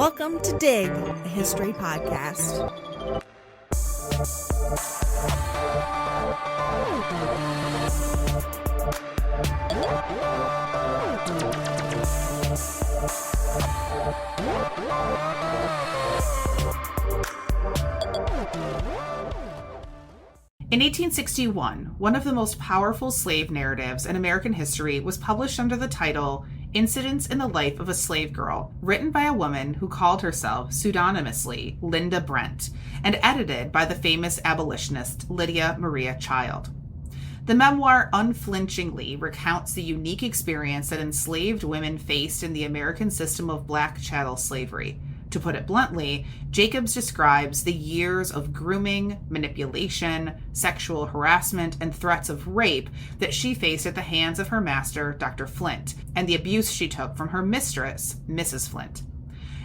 Welcome to Dig, a history podcast. In 1861, one of the most powerful slave narratives in American history was published under the title Incidents in the Life of a Slave Girl, written by a woman who called herself pseudonymously Lydia Brent, and edited by the famous abolitionist Lydia Maria Child. The memoir Unflinchingly recounts the unique experience that enslaved women faced in the American system of black chattel slavery. To put it bluntly, Jacobs describes the years of grooming, manipulation, sexual harassment, and threats of rape that she faced at the hands of her master, Dr. Flint, and the abuse she took from her mistress, Mrs. Flint.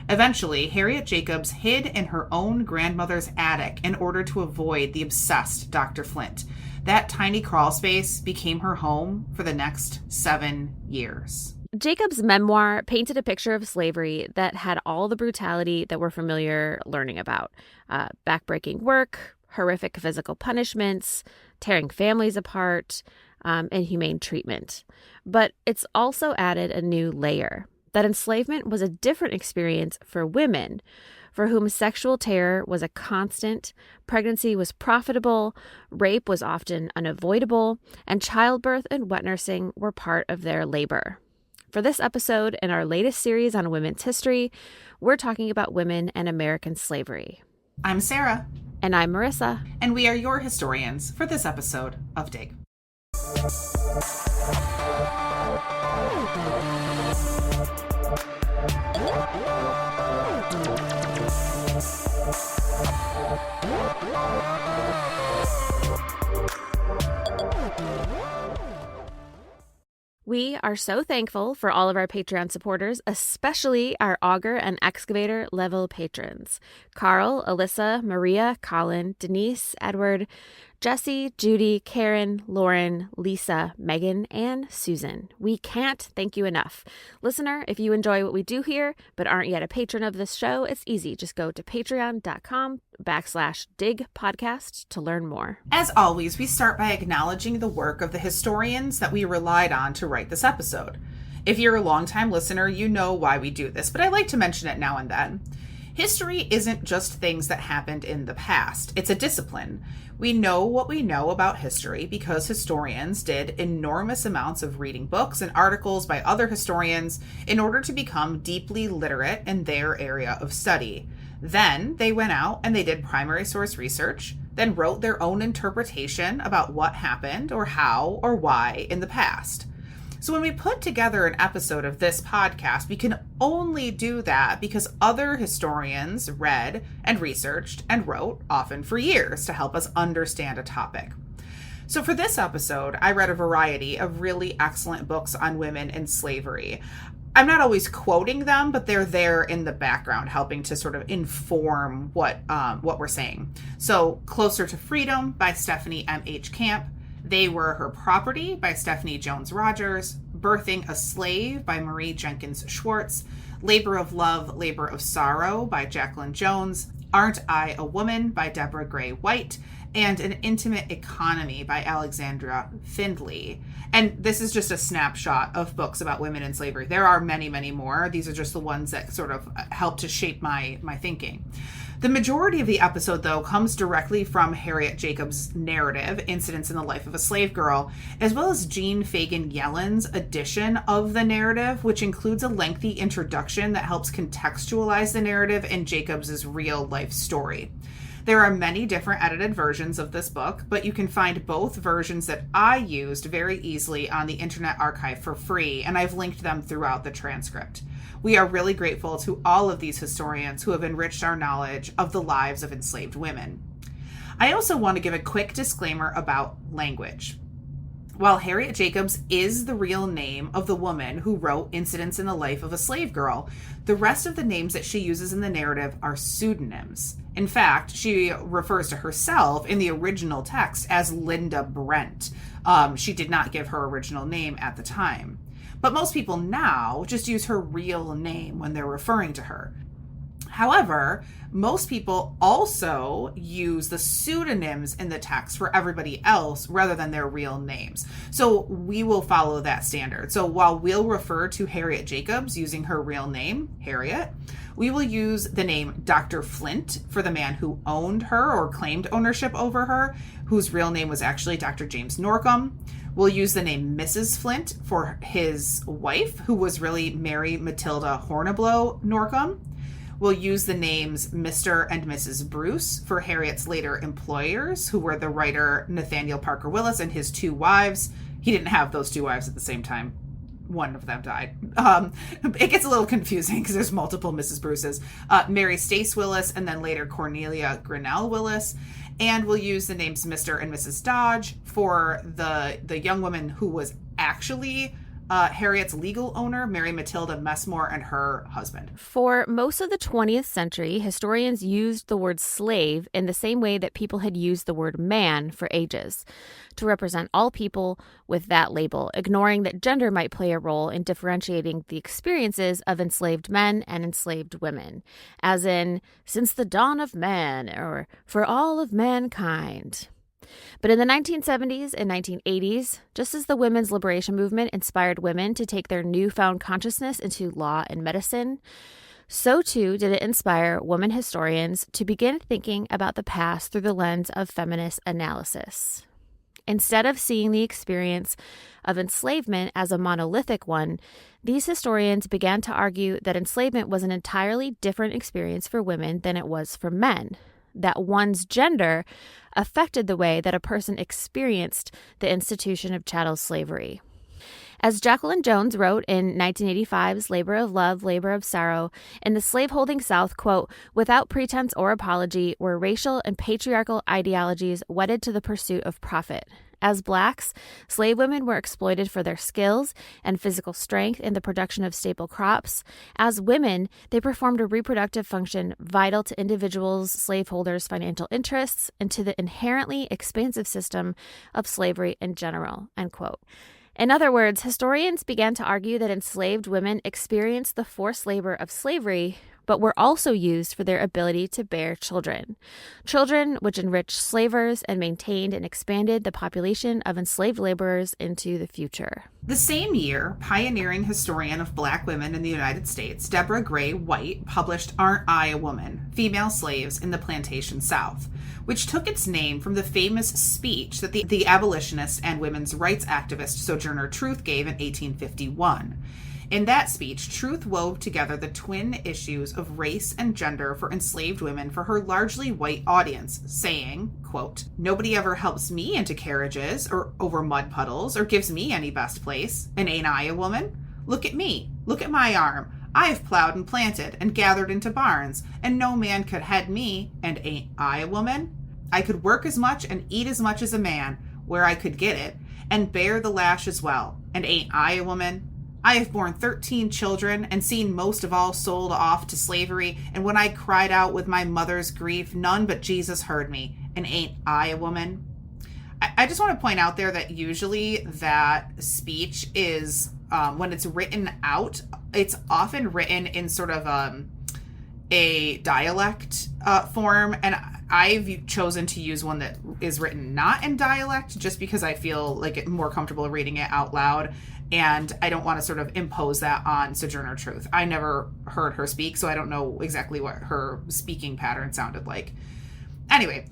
Eventually, Harriet Jacobs hid in her own grandmother's attic in order to avoid the obsessed Dr. Flint. That tiny crawl space became her home for the next 7 years. Jacobs' memoir painted a picture of slavery that had all the brutality that we're familiar learning about. Backbreaking work, horrific physical punishments, tearing families apart, inhumane treatment. But it's also added a new layer, that enslavement was a different experience for women, for whom sexual terror was a constant, pregnancy was profitable, rape was often unavoidable, and childbirth and wet nursing were part of their labor. For this episode in our latest series on women's history, we're talking about women and American slavery. I'm Sarah. And I'm Marissa. And we are your historians for this episode of Dig. We are so thankful for all of our Patreon supporters, especially our auger and excavator level patrons. Carl, Alyssa, Maria, Colin, Denise, Edward, Jesse, Judy, Karen, Lauren, Lisa, Megan, and Susan. We can't thank you enough. Listener, if you enjoy what we do here but aren't yet a patron of this show, it's easy. Just go to patreon.com/digpodcast to learn more. As always, we start by acknowledging the work of the historians that we relied on to write this episode. If you're a longtime listener, you know why we do this, but I like to mention it now and then. History isn't just things that happened in the past. It's a discipline. We know what we know about history because historians did enormous amounts of reading books and articles by other historians in order to become deeply literate in their area of study. Then they went out and they did primary source research, then wrote their own interpretation about what happened or how or why in the past. So when we put together an episode of this podcast, we can only do that because other historians read and researched and wrote, often for years, to help us understand a topic. So for this episode, I read a variety of really excellent books on women and slavery. I'm not always quoting them, but they're there in the background, helping to sort of inform what we're saying. So Closer to Freedom by Stephanie M.H. Camp, They Were Her Property by Stephanie Jones Rogers, Birthing a Slave by Marie Jenkins Schwartz, Labor of Love, Labor of Sorrow by Jacqueline Jones, Aren't I a Woman by Deborah Gray White, and An Intimate Economy by Alexandra Findley. And this is just a snapshot of books about women in slavery. There are many, many more. These are just the ones that sort of help to shape my thinking. The majority of the episode, though, comes directly from Harriet Jacobs' narrative, Incidents in the Life of a Slave Girl, as well as Jean Fagan Yellen's edition of the narrative, which includes a lengthy introduction that helps contextualize the narrative and Jacobs' real-life story. There are many different edited versions of this book, but you can find both versions that I used very easily on the Internet Archive for free, and I've linked them throughout the transcript. We are really grateful to all of these historians who have enriched our knowledge of the lives of enslaved women. I also want to give a quick disclaimer about language. While Harriet Jacobs is the real name of the woman who wrote Incidents in the Life of a Slave Girl, the rest of the names that she uses in the narrative are pseudonyms. In fact, she refers to herself in the original text as Lydia Brent. She did not give her original name at the time. But most people now just use her real name when they're referring to her. However, most people also use the pseudonyms in the text for everybody else rather than their real names. So we will follow that standard. So while we'll refer to Harriet Jacobs using her real name, Harriet, we will use the name Dr. Flint for the man who owned her or claimed ownership over her, whose real name was actually Dr. James Norcom. We'll use the name Mrs. Flint for his wife, who was really Mary Matilda Horniblow Norcom. We'll use the names Mr. and Mrs. Bruce for Harriet's later employers, who were the writer Nathaniel Parker Willis and his 2 wives. He didn't have those 2 wives at the same time. One of them died. It gets a little confusing because there's multiple Mrs. Bruces. Mary Stace Willis, and then later Cornelia Grinnell Willis. And we'll use the names Mr. and Mrs. Dodge for the young woman who was actually Harriet's legal owner, Mary Matilda Messmore, and her husband. For most of the 20th century, historians used the word slave in the same way that people had used the word man for ages, to represent all people with that label, ignoring that gender might play a role in differentiating the experiences of enslaved men and enslaved women, as in, since the dawn of man, or for all of mankind. But in the 1970s and 1980s, just as the women's liberation movement inspired women to take their newfound consciousness into law and medicine, so too did it inspire women historians to begin thinking about the past through the lens of feminist analysis. Instead of seeing the experience of enslavement as a monolithic one, these historians began to argue that enslavement was an entirely different experience for women than it was for men, that one's gender affected the way that a person experienced the institution of chattel slavery. As Jacqueline Jones wrote in 1985's Labor of Love, Labor of Sorrow, in the slaveholding South, quote, without pretense or apology were racial and patriarchal ideologies wedded to the pursuit of profit. As Blacks, slave women were exploited for their skills and physical strength in the production of staple crops. As women, they performed a reproductive function vital to individuals' slaveholders' financial interests and to the inherently expansive system of slavery in general, end quote. In other words, historians began to argue that enslaved women experienced the forced labor of slavery, but were also used for their ability to bear children. Children which enriched slavers and maintained and expanded the population of enslaved laborers into the future. The same year, pioneering historian of Black women in the United States, Deborah Gray White, published Aren't I a Woman? Female Slaves in the Plantation South, which took its name from the famous speech that the abolitionist and women's rights activist Sojourner Truth gave in 1851. In that speech, Truth wove together the twin issues of race and gender for enslaved women for her largely white audience, saying, quote, nobody ever helps me into carriages or over mud puddles or gives me any best place. And ain't I a woman? Look at me. Look at my arm. I have plowed and planted and gathered into barns, and no man could head me. And ain't I a woman? I could work as much and eat as much as a man, where I could get it, and bear the lash as well. And ain't I a woman? I have borne 13 children and seen most of all sold off to slavery, and when I cried out with my mother's grief, none but Jesus heard me. And ain't I a woman? I just want to point out there that usually that speech is, when it's written out, it's often written in sort of a dialect form, and I've chosen to use one that is written not in dialect just because I feel like it more comfortable reading it out loud. And I don't want to sort of impose that on Sojourner Truth. I never heard her speak, so I don't know exactly what her speaking pattern sounded like. Anyway,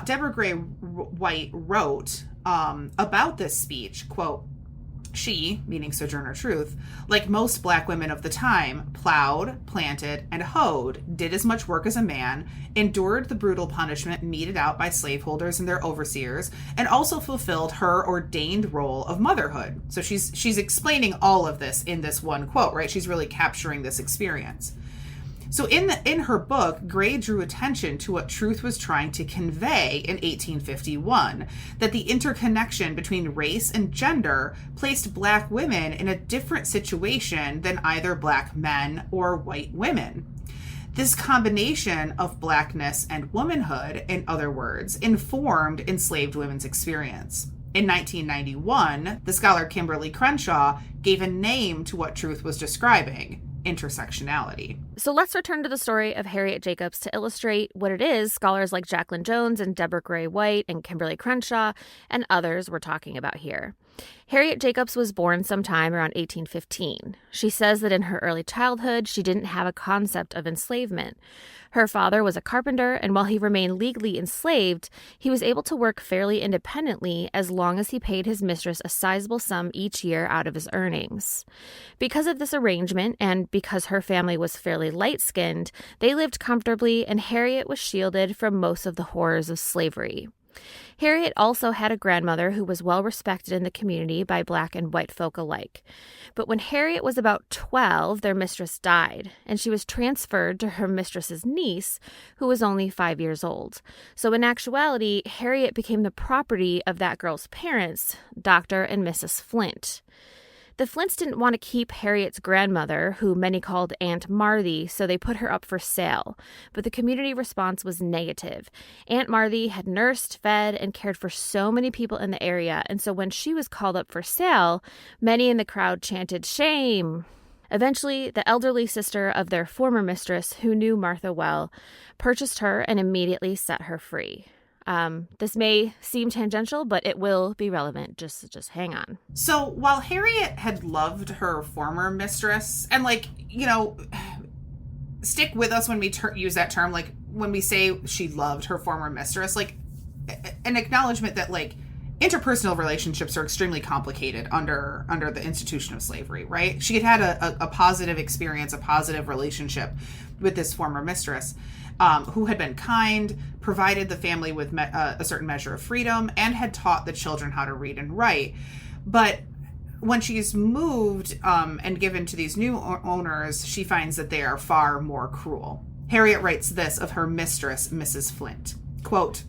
Deborah Gray White wrote about this speech, quote, she, meaning Sojourner Truth, like most Black women of the time, plowed, planted, and hoed, did as much work as a man, endured the brutal punishment meted out by slaveholders and their overseers, and also fulfilled her ordained role of motherhood. So she's explaining all of this in this one quote, right? She's really capturing this experience. So in her book, Gray drew attention to what Truth was trying to convey in 1851, that the interconnection between race and gender placed Black women in a different situation than either Black men or white women. This combination of Blackness and womanhood, in other words, informed enslaved women's experience. In 1991, the scholar Kimberly Crenshaw gave a name to what Truth was describing. intersectionality. So let's return to the story of Harriet Jacobs to illustrate what it is scholars like Jacqueline Jones and Deborah Gray White and Kimberly Crenshaw and others were talking about here. Harriet Jacobs was born sometime around 1815. She says that in her early childhood, she didn't have a concept of enslavement. Her father was a carpenter, and while he remained legally enslaved, he was able to work fairly independently as long as he paid his mistress a sizable sum each year out of his earnings. Because of this arrangement, and because her family was fairly light-skinned, they lived comfortably, and Harriet was shielded from most of the horrors of slavery. Harriet also had a grandmother who was well respected in the community by Black and white folk alike. But when Harriet was about 12, their mistress died, and she was transferred to her mistress's niece, who was only 5 years old. So in actuality, Harriet became the property of that girl's parents, Dr. and Mrs. Flint. The Flints didn't want to keep Harriet's grandmother, who many called Aunt Marthy, so they put her up for sale. But the community response was negative. Aunt Marthy had nursed, fed, and cared for so many people in the area, and so when she was called up for sale, many in the crowd chanted, "Shame!" Eventually, the elderly sister of their former mistress, who knew Martha well, purchased her and immediately set her free. This may seem tangential, but it will be relevant. Just hang on. So while Harriet had loved her former mistress, and stick with us when we use that term, like when we say she loved her former mistress, like an acknowledgement that interpersonal relationships are extremely complicated under the institution of slavery, right? She had a positive experience, a positive relationship with this former mistress, who had been kind, provided the family with a certain measure of freedom, and had taught the children how to read and write. But when she's moved and given to these new owners, she finds that they are far more cruel. Harriet writes this of her mistress, Mrs. Flint, quote,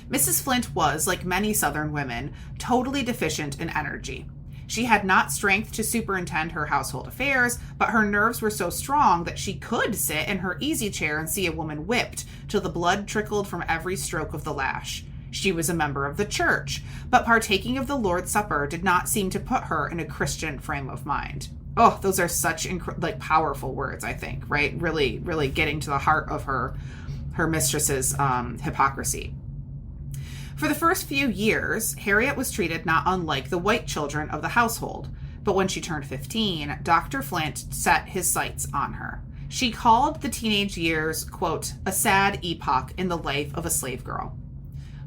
"Mrs. Flint was, like many Southern women, totally deficient in energy. She had not strength to superintend her household affairs, but her nerves were so strong that she could sit in her easy chair and see a woman whipped till the blood trickled from every stroke of the lash. She was a member of the church, but partaking of the Lord's Supper did not seem to put her in a Christian frame of mind." Oh, those are such powerful words, I think, right? Really, really getting to the heart of her mistress's hypocrisy. For the first few years, Harriet was treated not unlike the white children of the household, but when she turned 15, Dr. Flint set his sights on her. She called the teenage years, quote, "a sad epoch in the life of a slave girl."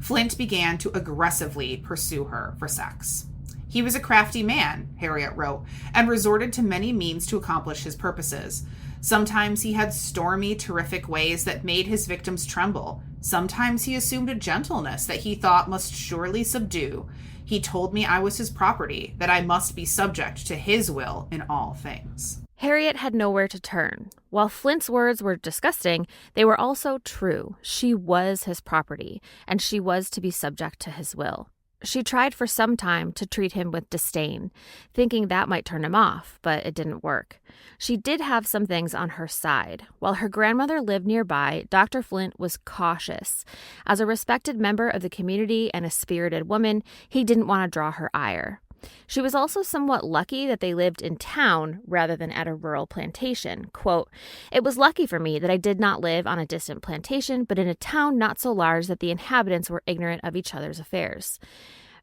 Flint began to aggressively pursue her for sex. He was a crafty man, Harriet wrote, and resorted to many means to accomplish his purposes. Sometimes he had stormy, terrific ways that made his victims tremble. Sometimes he assumed a gentleness that he thought must surely subdue. He told me I was his property, that I must be subject to his will in all things. Harriet had nowhere to turn. While Flint's words were disgusting, they were also true. She was his property, and she was to be subject to his will. She tried for some time to treat him with disdain, thinking that might turn him off, but it didn't work. She did have some things on her side. While her grandmother lived nearby, Dr. Flint was cautious. As a respected member of the community and a spirited woman, he didn't want to draw her ire. She was also somewhat lucky that they lived in town rather than at a rural plantation. Quote, "It was lucky for me that I did not live on a distant plantation, but in a town not so large that the inhabitants were ignorant of each other's affairs.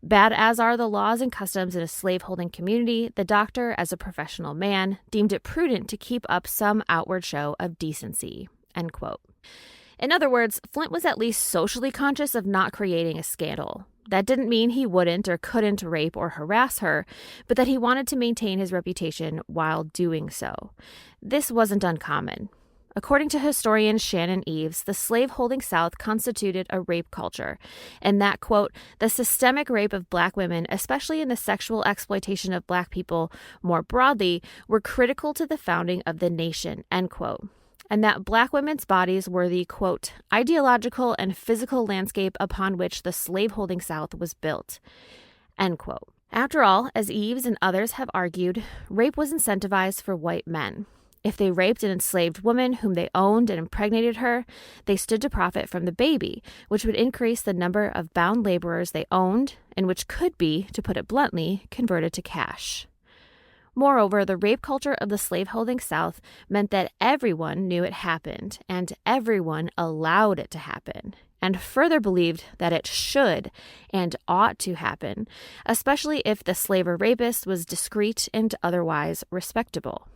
Bad as are the laws and customs in a slaveholding community, the doctor, as a professional man, deemed it prudent to keep up some outward show of decency." End quote. In other words, Flint was at least socially conscious of not creating a scandal. That didn't mean he wouldn't or couldn't rape or harass her, but that he wanted to maintain his reputation while doing so. This wasn't uncommon. According to historian Shannon Eaves, the slaveholding South constituted a rape culture, and that, quote, "the systemic rape of Black women, especially in the sexual exploitation of Black people more broadly, were critical to the founding of the nation," end quote. And that Black women's bodies were the, quote, "ideological and physical landscape upon which the slaveholding South was built," end quote. After all, as Eaves and others have argued, rape was incentivized for white men. If they raped an enslaved woman whom they owned and impregnated her, they stood to profit from the baby, which would increase the number of bound laborers they owned, and which could be, to put it bluntly, converted to cash. Moreover, the rape culture of the slaveholding South meant that everyone knew it happened, and everyone allowed it to happen, and further believed that it should and ought to happen, especially if the slave or rapist was discreet and otherwise respectable.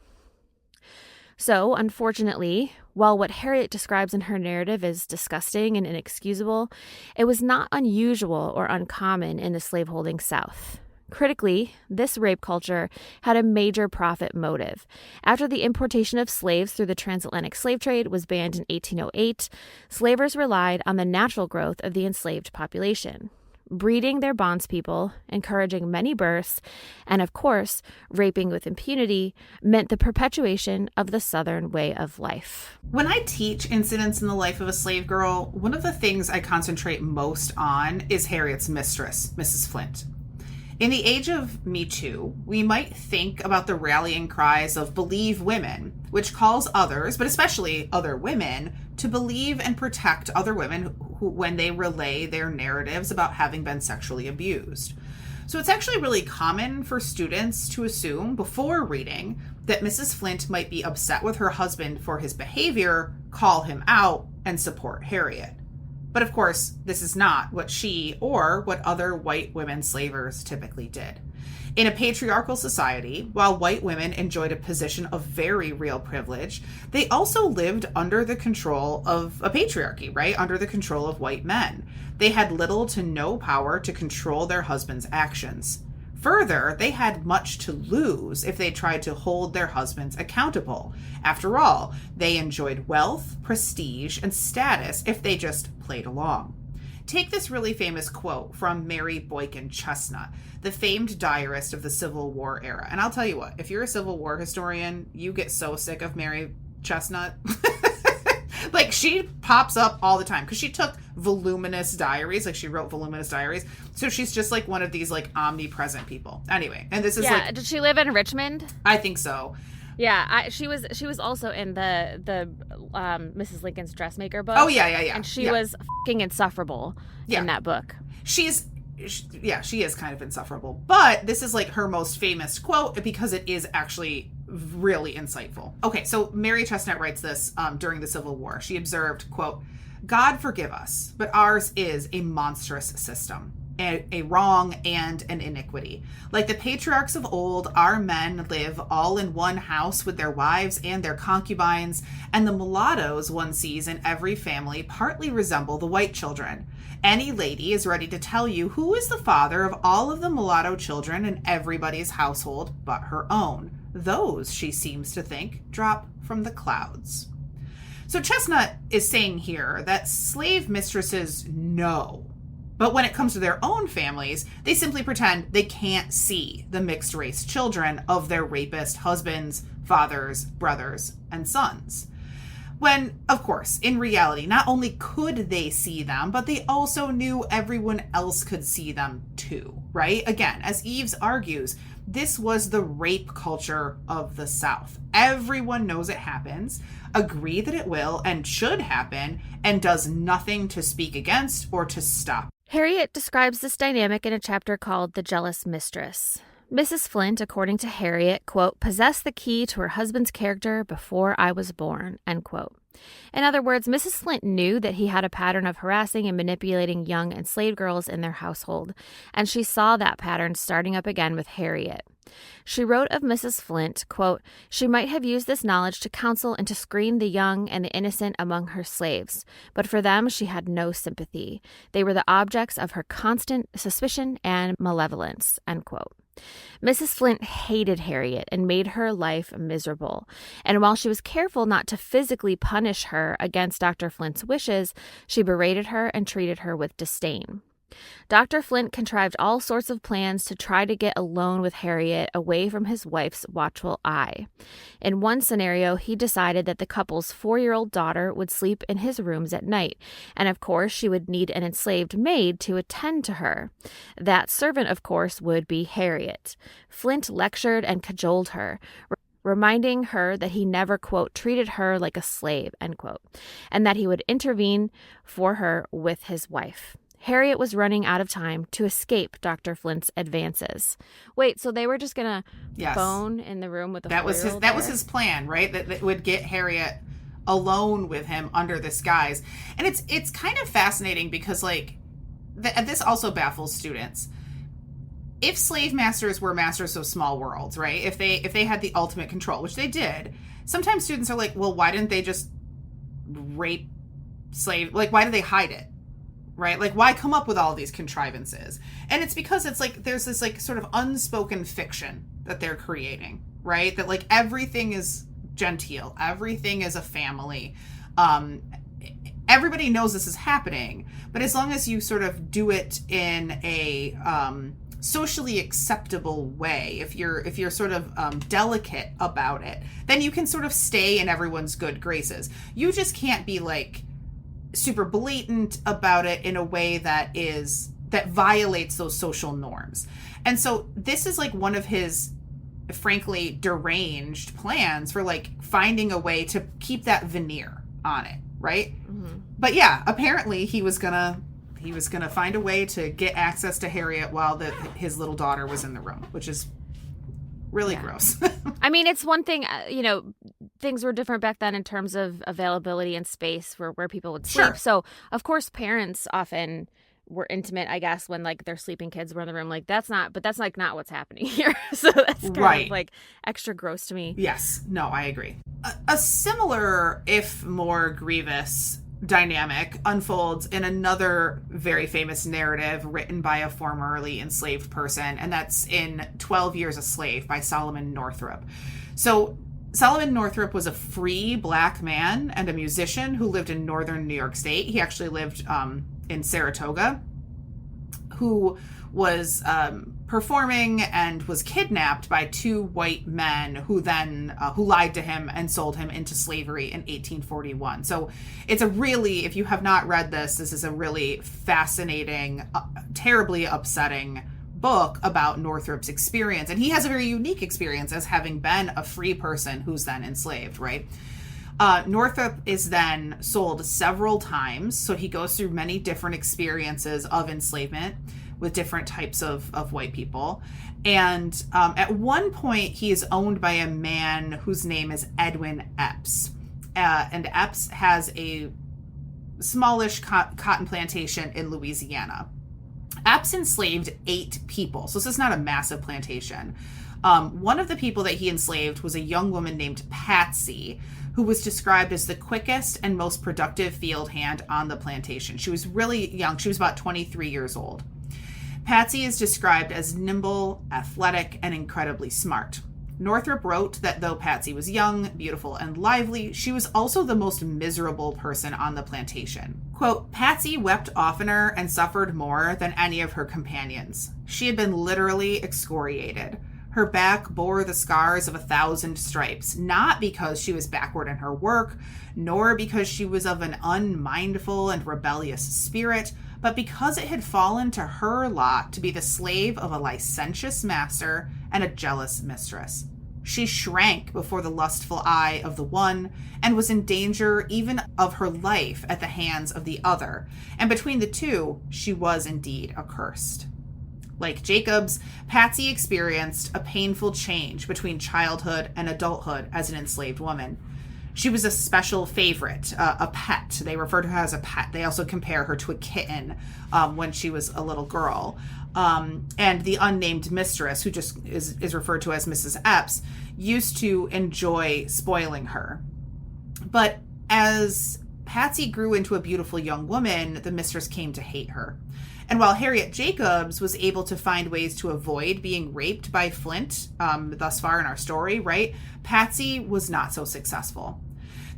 So, unfortunately, while what Harriet describes in her narrative is disgusting and inexcusable, it was not unusual or uncommon in the slaveholding South. Critically, this rape culture had a major profit motive. After the importation of slaves through the transatlantic slave trade was banned in 1808, slavers relied on the natural growth of the enslaved population, breeding their bondspeople, encouraging many births, and of course, raping with impunity meant the perpetuation of the Southern way of life. When I teach incidents in the life of a slave girl, one of the things I concentrate most on is Harriet's mistress, Mrs. Flint. In the age of Me Too, we might think about the rallying cries of Believe Women, which calls others, but especially other women, to believe and protect other women when they relay their narratives about having been sexually abused. So it's actually really common for students to assume before reading that Mrs. Flint might be upset with her husband for his behavior, call him out, and support Harriet. But of course, this is not what she or what other white women slavers typically did. In a patriarchal society, while white women enjoyed a position of very real privilege, they also lived under the control of a patriarchy, right? Under the control of white men. They had little to no power to control their husbands' actions. Further, they had much to lose if they tried to hold their husbands accountable. After all, they enjoyed wealth, prestige, and status if they just played along. Take this really famous quote from Mary Boykin Chestnut, the famed diarist of the Civil War era. And I'll tell you what, if you're a Civil War historian, you get so sick of Mary Chestnut. Like, she pops up all the time because she took voluminous diaries. Like, she wrote voluminous diaries. So she's just like one of these like omnipresent people. Anyway, and this is Did she live in Richmond? I think so. Yeah, she was also in the Mrs. Lincoln's Dressmaker book. Oh yeah. And she was fucking insufferable in that book. She is kind of insufferable. But this is like her most famous quote because it is actually really insightful. Okay, so Mary Chestnut writes this during the Civil War. She observed, quote, "God forgive us, but ours is a monstrous system, a wrong and an iniquity. Like the patriarchs of old, our men live all in one house with their wives and their concubines, and the mulattoes one sees in every family partly resemble the white children. Any lady is ready to tell you who is the father of all of the mulatto children in everybody's household but her own. Those, she seems to think, drop from the clouds." So Chestnut is saying here that slave mistresses know, but when it comes to their own families, they simply pretend they can't see the mixed race children of their rapist husbands, fathers, brothers, and sons. When, of course, in reality, not only could they see them, but they also knew everyone else could see them too, right? Again, as Eves argues, this was the rape culture of the South. Everyone knows it happens, agree that it will and should happen, and does nothing to speak against or to stop. Harriet describes this dynamic in a chapter called The Jealous Mistress. Mrs. Flint, according to Harriet, quote, "possessed the key to her husband's character before I was born," end quote. In other words, Mrs. Flint knew that he had a pattern of harassing and manipulating young enslaved girls in their household, and she saw that pattern starting up again with Harriet. She wrote of Mrs. Flint, quote, "She might have used this knowledge to counsel and to screen the young and the innocent among her slaves, but for them she had no sympathy. They were the objects of her constant suspicion and malevolence," end quote. Mrs. Flint hated Harriet and made her life miserable, and while she was careful not to physically punish her against Dr. Flint's wishes, she berated her and treated her with disdain. Dr. Flint contrived all sorts of plans to try to get alone with Harriet away from his wife's watchful eye. In one scenario, he decided that the couple's 4-year-old daughter would sleep in his rooms at night, and of course she would need an enslaved maid to attend to her. That servant, of course, would be Harriet. Flint lectured and cajoled her, reminding her that he never, quote, treated her like a slave, end quote, and that he would intervene for her with his wife. Harriet was running out of time to escape Dr. Flint's advances. Wait, so they were just going to phone in the room with the That was his plan, right? That would get Harriet alone with him under this guise. And it's kind of fascinating because, like, this also baffles students. If slave masters were masters of small worlds, right? If they had the ultimate control, which they did, sometimes students are like, well, why didn't they just rape slave? Like, why did they hide it? Right? Like, why come up with all these contrivances? And it's because it's like there's this like sort of unspoken fiction that they're creating, right? That like everything is genteel, everything is a family. Everybody knows this is happening, but as long as you sort of do it in a socially acceptable way, if you're sort of delicate about it, then you can sort of stay in everyone's good graces. You just can't be like super blatant about it in a way that violates those social norms. And so this is like one of his frankly deranged plans for like finding a way to keep that veneer on it, right? Mm-hmm. But yeah, apparently he was gonna find a way to get access to Harriet while his little daughter was in the room, which is really gross. I mean, it's one thing, things were different back then in terms of availability and space for where people would sleep. Sure. So, of course, parents often were intimate, I guess, when like their sleeping kids were in the room. Like that's not what's happening here. So that's kind of like extra gross to me. Yes. No, I agree. A similar, if more grievous dynamic unfolds in another very famous narrative written by a formerly enslaved person, and that's in 12 Years a Slave by Solomon Northup. So Solomon Northup was a free black man and a musician who lived in northern New York State. He actually lived in Saratoga, who was performing and was kidnapped by two white men who then who lied to him and sold him into slavery in 1841. So it's a really, if you have not read this is a really fascinating, terribly upsetting book about Northup's experience. And he has a very unique experience as having been a free person who's then enslaved, right? Northup is then sold several times. So he goes through many different experiences of enslavement with different types of white people. And at one point, he is owned by a man whose name is Edwin Epps. And Epps has a smallish cotton plantation in Louisiana. Epps enslaved 8 people. So this is not a massive plantation. One of the people that he enslaved was a young woman named Patsy, who was described as the quickest and most productive field hand on the plantation. She was really young. She was about 23 years old. Patsy is described as nimble, athletic, and incredibly smart. Northup wrote that though Patsy was young, beautiful, and lively, she was also the most miserable person on the plantation. Quote, Patsy wept oftener and suffered more than any of her companions. She had been literally excoriated. Her back bore the scars of 1,000 stripes, not because she was backward in her work, nor because she was of an unmindful and rebellious spirit, but because it had fallen to her lot to be the slave of a licentious master and a jealous mistress. She shrank before the lustful eye of the one and was in danger even of her life at the hands of the other, and between the two, she was indeed accursed. Like Jacobs, Patsy experienced a painful change between childhood and adulthood as an enslaved woman. She was a special favorite, a pet. They refer to her as a pet. They also compare her to a kitten when she was a little girl. And the unnamed mistress, who just is referred to as Mrs. Epps, used to enjoy spoiling her. But as Patsy grew into a beautiful young woman, the mistress came to hate her. And while Harriet Jacobs was able to find ways to avoid being raped by Flint thus far in our story, right, Patsy was not so successful.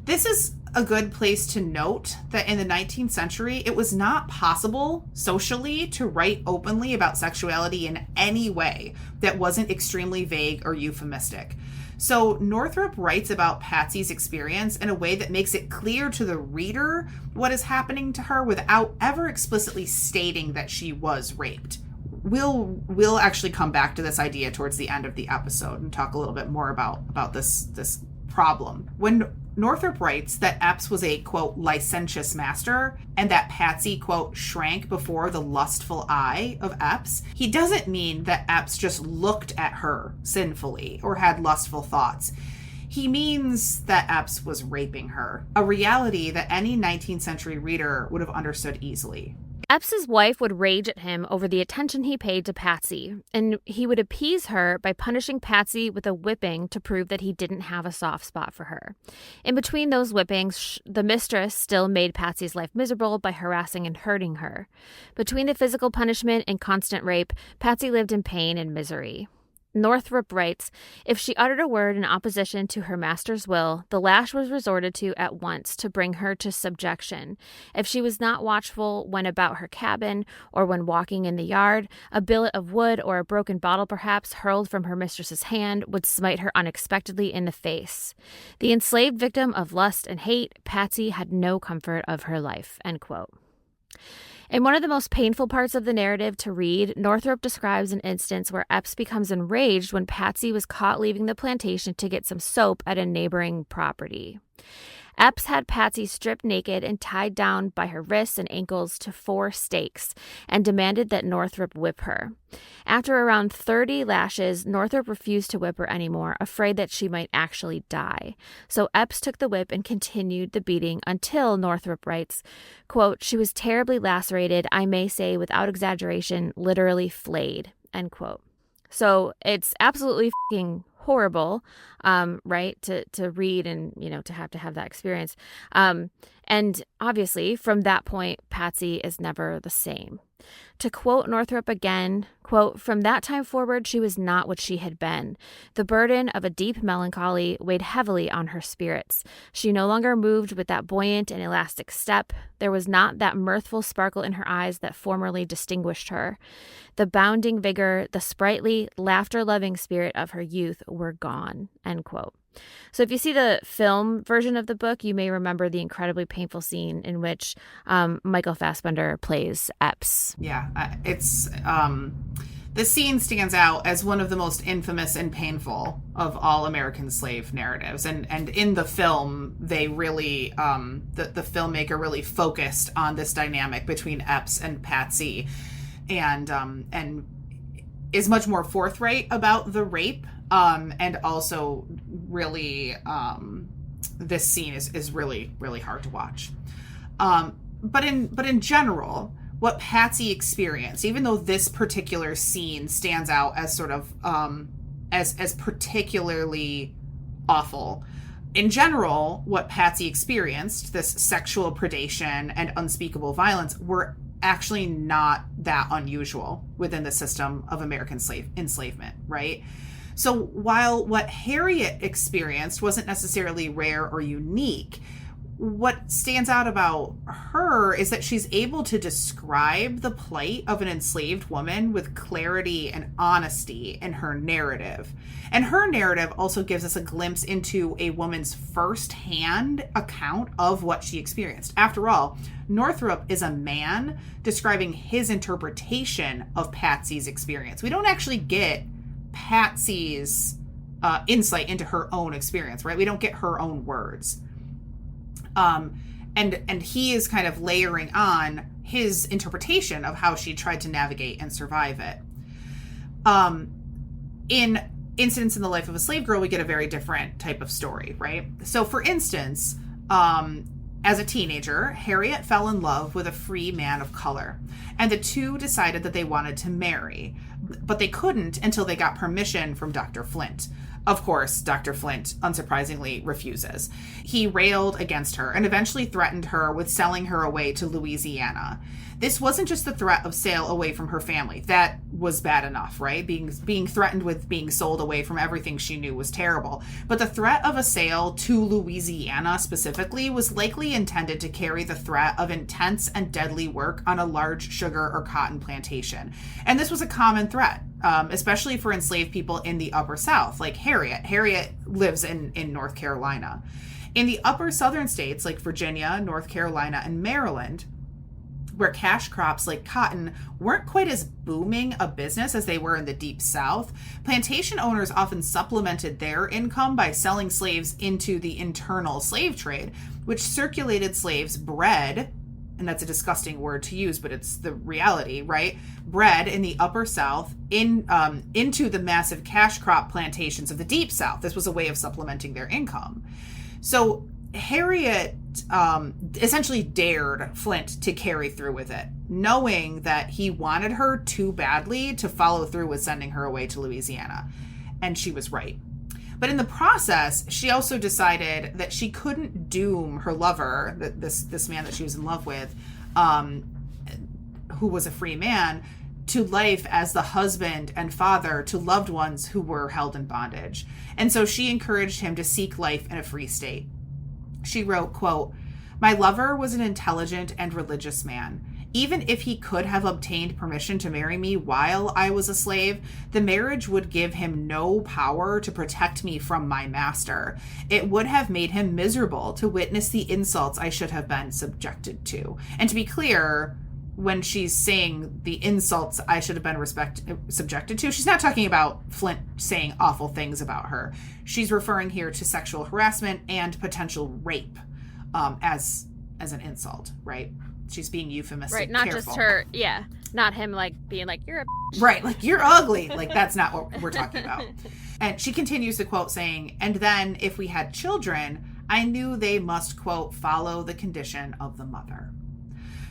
This is a good place to note that in the 19th century, it was not possible socially to write openly about sexuality in any way that wasn't extremely vague or euphemistic. So Northup writes about Patsy's experience in a way that makes it clear to the reader what is happening to her without ever explicitly stating that she was raped. We'll actually come back to this idea towards the end of the episode and talk a little bit more about this problem. When Northrop writes that Epps was a, quote, licentious master, and that Patsy, quote, shrank before the lustful eye of Epps. He doesn't mean that Epps just looked at her sinfully or had lustful thoughts. He means that Epps was raping her, a reality that any 19th century reader would have understood easily. Epps's wife would rage at him over the attention he paid to Patsy, and he would appease her by punishing Patsy with a whipping to prove that he didn't have a soft spot for her. In between those whippings, the mistress still made Patsy's life miserable by harassing and hurting her. Between the physical punishment and constant rape, Patsy lived in pain and misery. Northrop writes, if she uttered a word in opposition to her master's will, the lash was resorted to at once to bring her to subjection. If she was not watchful when about her cabin or when walking in the yard, a billet of wood or a broken bottle perhaps hurled from her mistress's hand would smite her unexpectedly in the face. The enslaved victim of lust and hate, Patsy had no comfort of her life, end quote. In one of the most painful parts of the narrative to read, Northrop describes an instance where Epps becomes enraged when Patsy was caught leaving the plantation to get some soap at a neighboring property. Epps had Patsy stripped naked and tied down by her wrists and ankles to 4 stakes and demanded that Northrop whip her. After around 30 lashes, Northrop refused to whip her anymore, afraid that she might actually die. So Epps took the whip and continued the beating until, Northrop writes, quote, she was terribly lacerated, I may say without exaggeration, literally flayed, end quote. So it's absolutely fucking horrible, right, to read and, to have that experience. And obviously, from that point, Patsy is never the same. To quote Northrop again, quote, from that time forward, she was not what she had been. The burden of a deep melancholy weighed heavily on her spirits. She no longer moved with that buoyant and elastic step. There was not that mirthful sparkle in her eyes that formerly distinguished her. The bounding vigor, the sprightly, laughter-loving spirit of her youth were gone, end quote. So if you see the film version of the book, you may remember the incredibly painful scene in which Michael Fassbender plays Epps. Yeah, it's the scene stands out as one of the most infamous and painful of all American slave narratives. And in the film, they really, the filmmaker really focused on this dynamic between Epps and Patsy and is much more forthright about the rape. And also really, this scene is really, really hard to watch. But in general, what Patsy experienced, even though this particular scene stands out as sort of, as particularly awful, in general, what Patsy experienced, this sexual predation and unspeakable violence, were actually not that unusual within the system of American enslavement, right? So while what Harriet experienced wasn't necessarily rare or unique, what stands out about her is that she's able to describe the plight of an enslaved woman with clarity and honesty in her narrative. And her narrative also gives us a glimpse into a woman's first-hand account of what she experienced. After all, Northrop is a man describing his interpretation of Patsy's experience. We don't actually get Patsy's insight into her own experience, right? We don't get her own words. And he is kind of layering on his interpretation of how she tried to navigate and survive it. In Incidents in the Life of a Slave Girl, we get a very different type of story, right? So for instance, as a teenager, Harriet fell in love with a free man of color, and the two decided that they wanted to marry, but they couldn't until they got permission from Dr. Flint. Of course, Dr. Flint, unsurprisingly, refuses. He railed against her and eventually threatened her with selling her away to Louisiana. This wasn't just the threat of sale away from her family. That was bad enough, right? Being threatened with being sold away from everything she knew was terrible. But the threat of a sale to Louisiana specifically was likely intended to carry the threat of intense and deadly work on a large sugar or cotton plantation. And this was a common threat, especially for enslaved people in the Upper South, like Harriet. Harriet lives in North Carolina. In the upper southern states like Virginia, North Carolina, and Maryland, where cash crops like cotton weren't quite as booming a business as they were in the Deep South, plantation owners often supplemented their income by selling slaves into the internal slave trade, which circulated slaves bread, and that's a disgusting word to use, but it's the reality, right? Bread in the Upper South into the massive cash crop plantations of the Deep South. This was a way of supplementing their income. So Harriet essentially dared Flint to carry through with it, knowing that he wanted her too badly to follow through with sending her away to Louisiana. And she was right. But in the process, she also decided that she couldn't doom her lover, this man that she was in love with, who was a free man, to life as the husband and father to loved ones who were held in bondage. And so she encouraged him to seek life in a free state. She wrote, quote, "My lover was an intelligent and religious man. Even if he could have obtained permission to marry me while I was a slave, the marriage would give him no power to protect me from my master. It would have made him miserable to witness the insults I should have been subjected to." And to be clear, when she's saying the insults I should have been subjected to, she's not talking about Flint saying awful things about her. She's referring here to sexual harassment and potential rape as an insult, right? She's being euphemistic. Right, not careful. just her, not him like being like, "You're a bitch." Right, like, "You're ugly." Like, that's not what we're talking about. And she continues the quote saying, "And then if we had children, I knew they must," quote, "follow the condition of the mother."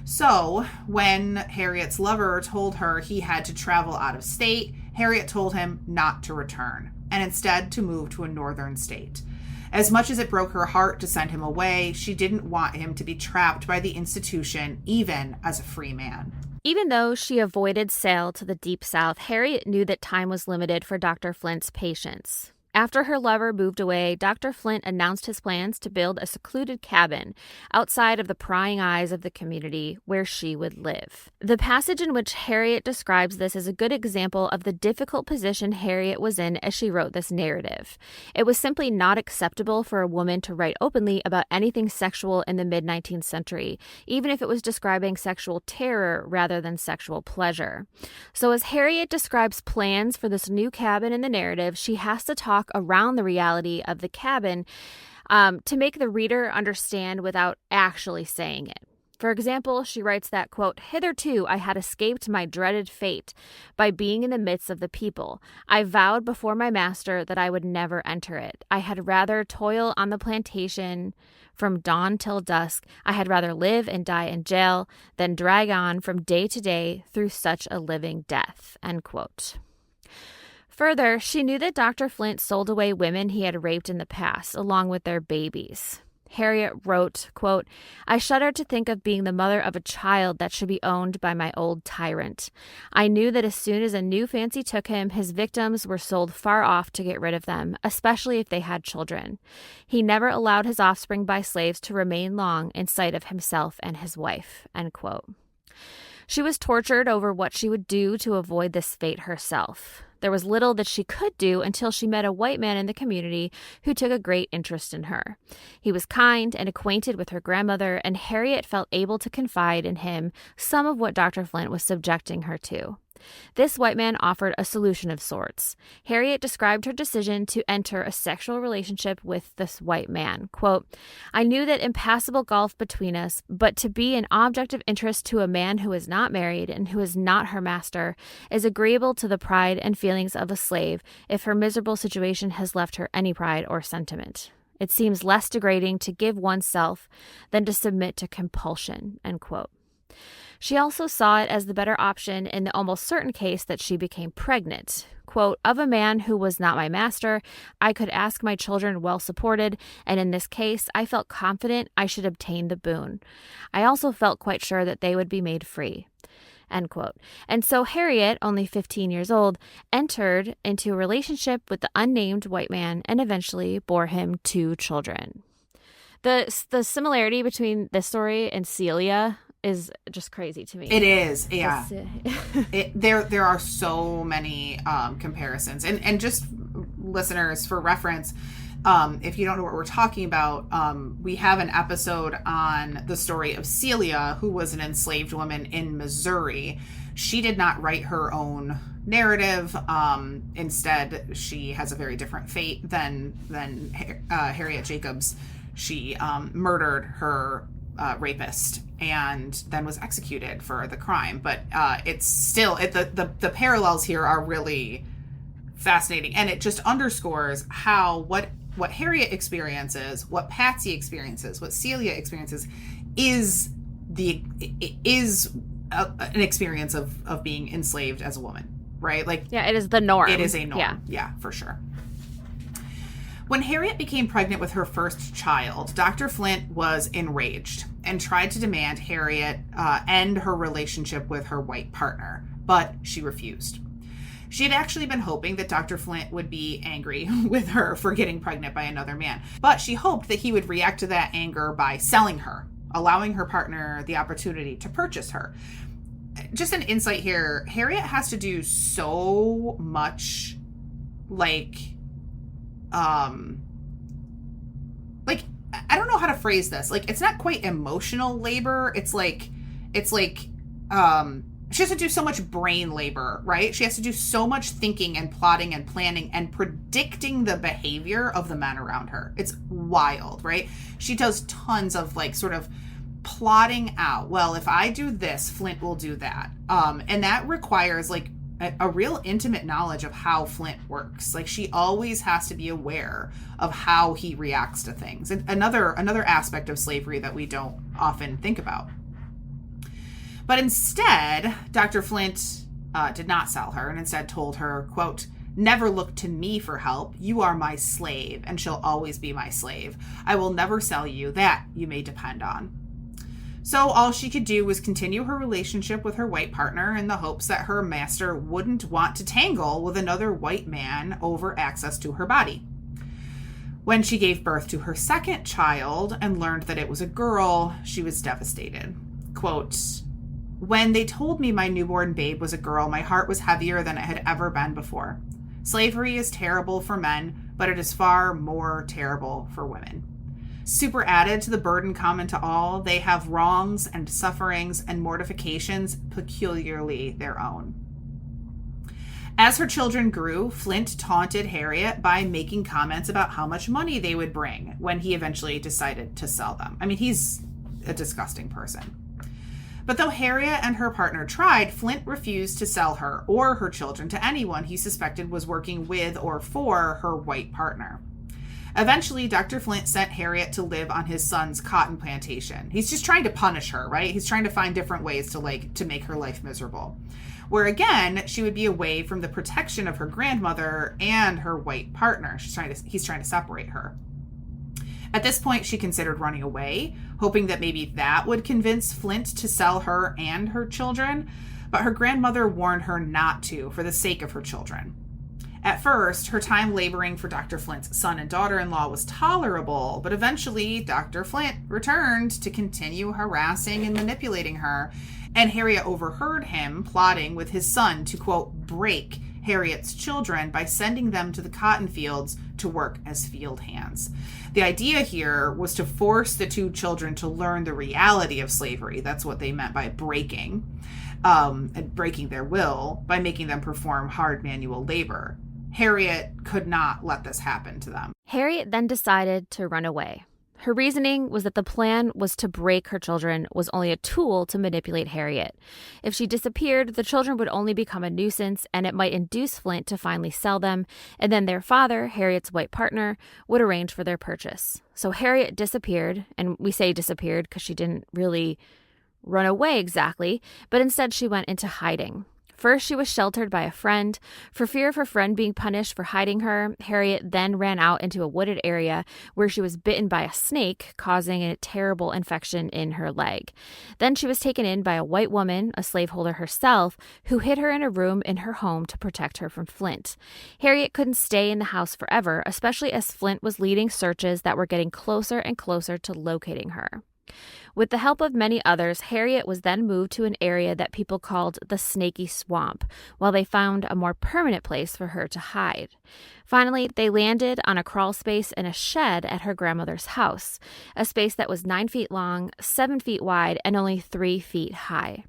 So when Harriet's lover told her he had to travel out of state, Harriet told him not to return and instead to move to a northern state. As much as it broke her heart to send him away, she didn't want him to be trapped by the institution, even as a free man. Even though she avoided sail to the Deep South, Harriet knew that time was limited for Dr. Flint's patience. After her lover moved away, Dr. Flint announced his plans to build a secluded cabin outside of the prying eyes of the community where she would live. The passage in which Harriet describes this is a good example of the difficult position Harriet was in as she wrote this narrative. It was simply not acceptable for a woman to write openly about anything sexual in the mid-19th century, even if it was describing sexual terror rather than sexual pleasure. So as Harriet describes plans for this new cabin in the narrative, she has to talk around the reality of the cabin to make the reader understand without actually saying it. For example, she writes that, quote, "Hitherto I had escaped my dreaded fate by being in the midst of the people. I vowed before my master that I would never enter it. I had rather toil on the plantation from dawn till dusk. I had rather live and die in jail than drag on from day to day through such a living death," end quote. Further, she knew that Dr. Flint sold away women he had raped in the past, along with their babies. Harriet wrote, quote, "I shudder to think of being the mother of a child that should be owned by my old tyrant. I knew that as soon as a new fancy took him, his victims were sold far off to get rid of them, especially if they had children. He never allowed his offspring by slaves to remain long in sight of himself and his wife," end quote. She was tortured over what she would do to avoid this fate herself. There was little that she could do until she met a white man in the community who took a great interest in her. He was kind and acquainted with her grandmother, and Harriet felt able to confide in him some of what Dr. Flint was subjecting her to. This white man offered a solution of sorts. Harriet described her decision to enter a sexual relationship with this white man. Quote, "I knew that impassable gulf between us, but to be an object of interest to a man who is not married and who is not her master is agreeable to the pride and feelings of a slave if her miserable situation has left her any pride or sentiment. It seems less degrading to give oneself than to submit to compulsion," end quote. She also saw it as the better option in the almost certain case that she became pregnant. Quote, "Of a man who was not my master, I could ask my children well supported, and in this case, I felt confident I should obtain the boon. I also felt quite sure that they would be made free," end quote. And so Harriet, only 15 years old, entered into a relationship with the unnamed white man and eventually bore him 2 children. The similarity between this story and Celia is just crazy to me. It is, yeah. There are so many comparisons, and just listeners for reference, If you don't know what we're talking about, we have an episode on the story of Celia, who was an enslaved woman in Missouri. She did not write her own narrative. Instead, she has a very different fate than Harriet Jacobs. She murdered her rapist and then was executed for the crime. But it's still the parallels here are really fascinating, and it just underscores how what Harriet experiences, what Patsy experiences, what Celia experiences is an experience of being enslaved as a woman, right? Like, yeah, it is the norm. It is a norm. Yeah, for sure. When Harriet became pregnant with her first child, Dr. Flint was enraged and tried to demand Harriet end her relationship with her white partner, but she refused. She had actually been hoping that Dr. Flint would be angry with her for getting pregnant by another man, but she hoped that he would react to that anger by selling her, allowing her partner the opportunity to purchase her. Just an insight here, Harriet has to do so much, I don't know how to phrase this. Like, it's not quite emotional labor. It's like, she has to do so much brain labor, right? She has to do so much thinking and plotting and planning and predicting the behavior of the men around her. It's wild, right? She does tons of sort of plotting out, well, if I do this, Flint will do that. And that requires a real intimate knowledge of how Flint works. Like, she always has to be aware of how he reacts to things. And another aspect of slavery that we don't often think about. But instead, Dr. Flint did not sell her, and instead told her, quote, "Never look to me for help. You are my slave and shall always be my slave. I will never sell you. That you may depend on." So all she could do was continue her relationship with her white partner in the hopes that her master wouldn't want to tangle with another white man over access to her body. When she gave birth to her second child and learned that it was a girl, she was devastated. Quote, "When they told me my newborn babe was a girl, my heart was heavier than it had ever been before. Slavery is terrible for men, but it is far more terrible for women. Superadded to the burden common to all, they have wrongs and sufferings and mortifications peculiarly their own." As her children grew, Flint taunted Harriet by making comments about how much money they would bring when he eventually decided to sell them. I mean, he's a disgusting person. But though Harriet and her partner tried, Flint refused to sell her or her children to anyone he suspected was working with or for her white partner. Eventually, Dr. Flint sent Harriet to live on his son's cotton plantation. He's just trying to punish her, right? He's trying to find different ways to make her life miserable. Where again, she would be away from the protection of her grandmother and her white partner. He's trying to separate her. At this point, she considered running away, hoping that maybe that would convince Flint to sell her and her children, but her grandmother warned her not to for the sake of her children. At first, her time laboring for Dr. Flint's son and daughter-in-law was tolerable, but eventually Dr. Flint returned to continue harassing and manipulating her, and Harriet overheard him plotting with his son to, quote, break Harriet's children by sending them to the cotton fields to work as field hands. The idea here was to force the two children to learn the reality of slavery. That's what they meant by breaking, and breaking their will by making them perform hard manual labor. Harriet could not let this happen to them. Harriet then decided to run away. Her reasoning was that the plan was to break her children was only a tool to manipulate Harriet. If she disappeared, the children would only become a nuisance, and it might induce Flint to finally sell them, and then their father, Harriet's white partner, would arrange for their purchase. So Harriet disappeared, and we say disappeared because she didn't really run away exactly, but instead she went into hiding. First, she was sheltered by a friend. For fear of her friend being punished for hiding her, Harriet then ran out into a wooded area where she was bitten by a snake, causing a terrible infection in her leg. Then she was taken in by a white woman, a slaveholder herself, who hid her in a room in her home to protect her from Flint. Harriet couldn't stay in the house forever, especially as Flint was leading searches that were getting closer and closer to locating her. With the help of many others, Harriet was then moved to an area that people called the Snaky Swamp, while they found a more permanent place for her to hide. Finally, they landed on a crawl space in a shed at her grandmother's house, a space that was 9 feet long, 7 feet wide, and only 3 feet high.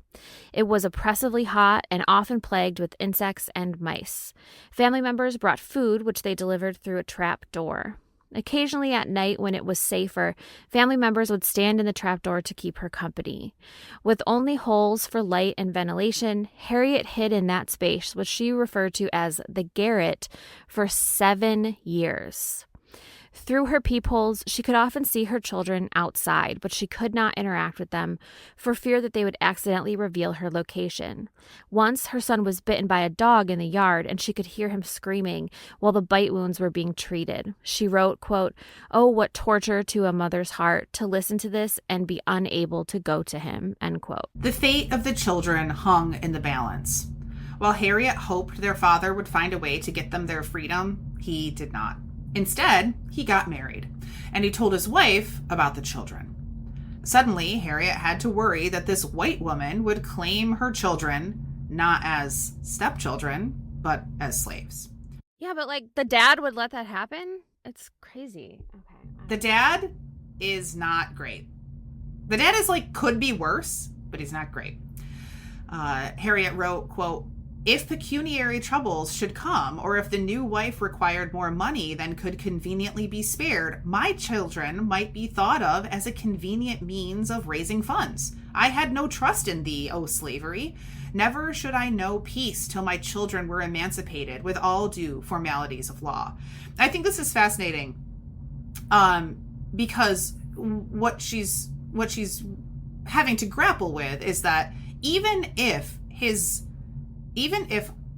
It was oppressively hot and often plagued with insects and mice. Family members brought food, which they delivered through a trap door. Occasionally at night, when it was safer, family members would stand in the trapdoor to keep her company. With only holes for light and ventilation, Harriet hid in that space, which she referred to as the garret, for 7 years. Through her peepholes, she could often see her children outside, but she could not interact with them for fear that they would accidentally reveal her location. Once, her son was bitten by a dog in the yard, and she could hear him screaming while the bite wounds were being treated. She wrote, quote, "Oh, what torture to a mother's heart to listen to this and be unable to go to him," end quote. The fate of the children hung in the balance. While Harriet hoped their father would find a way to get them their freedom, he did not. Instead, he got married, and he told his wife about the children. Suddenly, Harriet had to worry that this white woman would claim her children not as stepchildren, but as slaves. Yeah, but like the dad would let that happen? It's crazy. Okay. The dad is not great. The dad is could be worse, but he's not great. Harriet wrote, quote, "If pecuniary troubles should come, or if the new wife required more money than could conveniently be spared, my children might be thought of as a convenient means of raising funds. I had no trust in thee, O slavery. Never should I know peace till my children were emancipated with all due formalities of law." I think this is fascinating, because what she's having to grapple with is that even if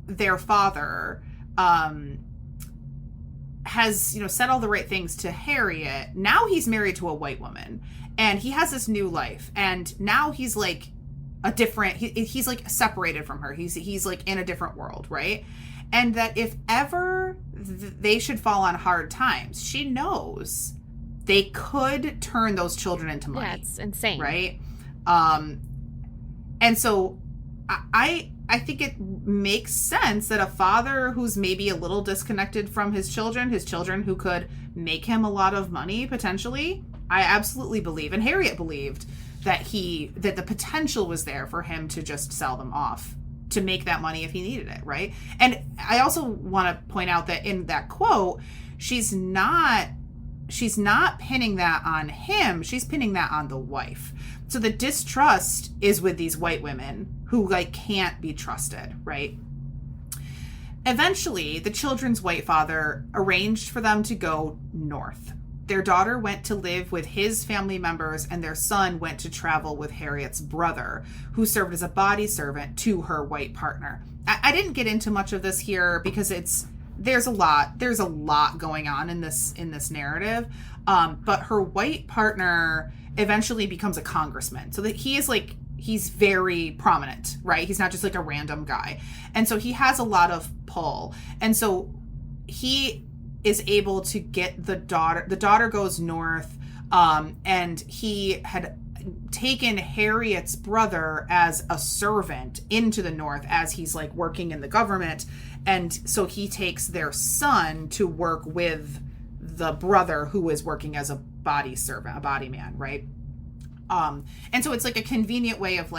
their father has, said all the right things to Harriet, now he's married to a white woman and he has this new life, and now he's he's separated from her. He's in a different world, right? And that if ever they should fall on hard times, she knows they could turn those children into money. Yeah, it's insane. Right? And so I think it makes sense that a father who's maybe a little disconnected from his children who could make him a lot of money potentially, I absolutely believe, and Harriet believed, that the potential was there for him to just sell them off to make that money if he needed it, right? And I also want to point out that in that quote, she's not pinning that on him, she's pinning that on the wife. So the distrust is with these white women who can't be trusted, right? Eventually, the children's white father arranged for them to go north. Their daughter went to live with his family members, and their son went to travel with Harriet's brother, who served as a body servant to her white partner. I didn't get into much of this here because there's a lot going on in this narrative. But her white partner eventually becomes a congressman, so that he's very prominent, right? He's not just a random guy. And so he has a lot of pull. And so he is able to get the daughter goes north, and he had taken Harriet's brother as a servant into the north as he's working in the government. And so he takes their son to work with the brother who is working as a body servant, a body man, right? And so it's a convenient way of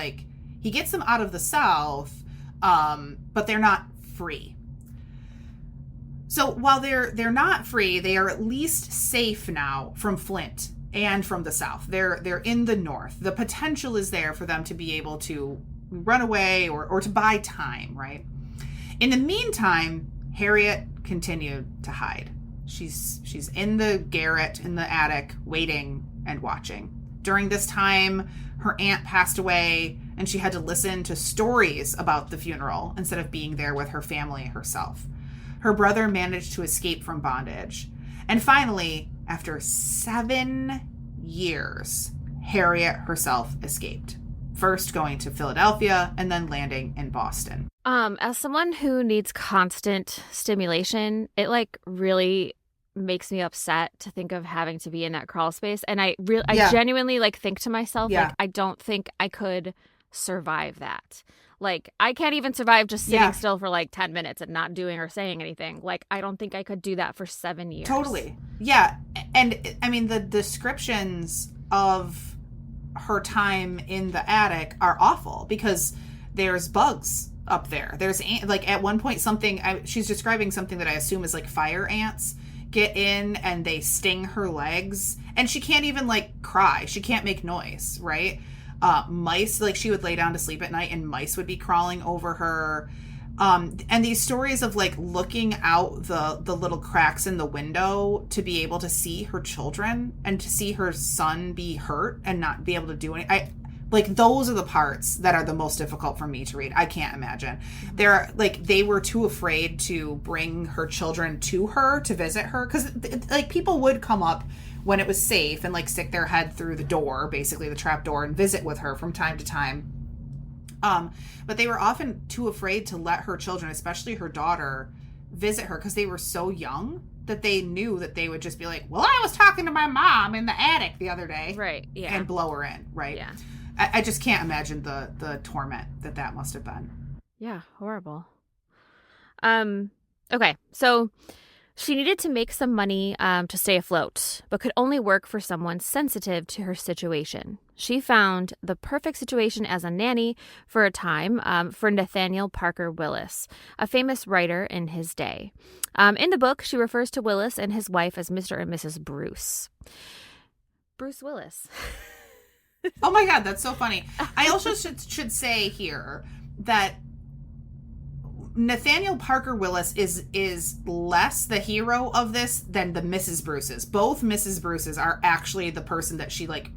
he gets them out of the South, but they're not free. So while they're not free, they are at least safe now from Flint and from the South. They're in the North. The potential is there for them to be able to run away or to buy time, right? In the meantime, Harriet continued to hide. She's in the garret, in the attic, waiting and watching. During this time, her aunt passed away, and she had to listen to stories about the funeral instead of being there with her family herself. Her brother managed to escape from bondage. And finally, after 7 years, Harriet herself escaped. First going to Philadelphia and then landing in Boston. As someone who needs constant stimulation, it really makes me upset to think of having to be in that crawl space. And I genuinely like think to myself, like, I don't think I could survive that. Like, I can't even survive just sitting still for like 10 minutes and not doing or saying anything. Like, I don't think I could do that for 7 years. Totally. Yeah. And I mean, the descriptions of her time in the attic are awful because there's bugs up there. There's like at one point she's describing something that I assume is like fire ants get in and they sting her legs, and she can't even like cry. She can't make noise, right? Mice, like she would lay down to sleep at night and mice would be crawling over her. And these stories of like looking out the little cracks in the window to be able to see her children and to see her son be hurt and not be able to do anything. Like, those are the parts that are the most difficult for me to read. I can't imagine. They were too afraid to bring her children to her to visit her. Because, like, people would come up when it was safe and, like, stick their head through the door, basically the trap door, and visit with her from time to time. But they were often too afraid to let her children, especially her daughter, visit her because they were so young that they knew that they would just be like, well, I was talking to my mom in the attic the other day. Right, yeah. And blow her in, right? Yeah. I just can't imagine the torment that must have been. Yeah, horrible. Okay, so she needed to make some money to stay afloat, but could only work for someone sensitive to her situation. She found the perfect situation as a nanny for a time for Nathaniel Parker Willis, a famous writer in his day. In the book, she refers to Willis and his wife as Mr. and Mrs. Bruce. Bruce Willis. Oh my God, that's so funny. I also should say here that Nathaniel Parker Willis is less the hero of this than the Mrs. Bruces. Both Mrs. Bruces are actually the person that she like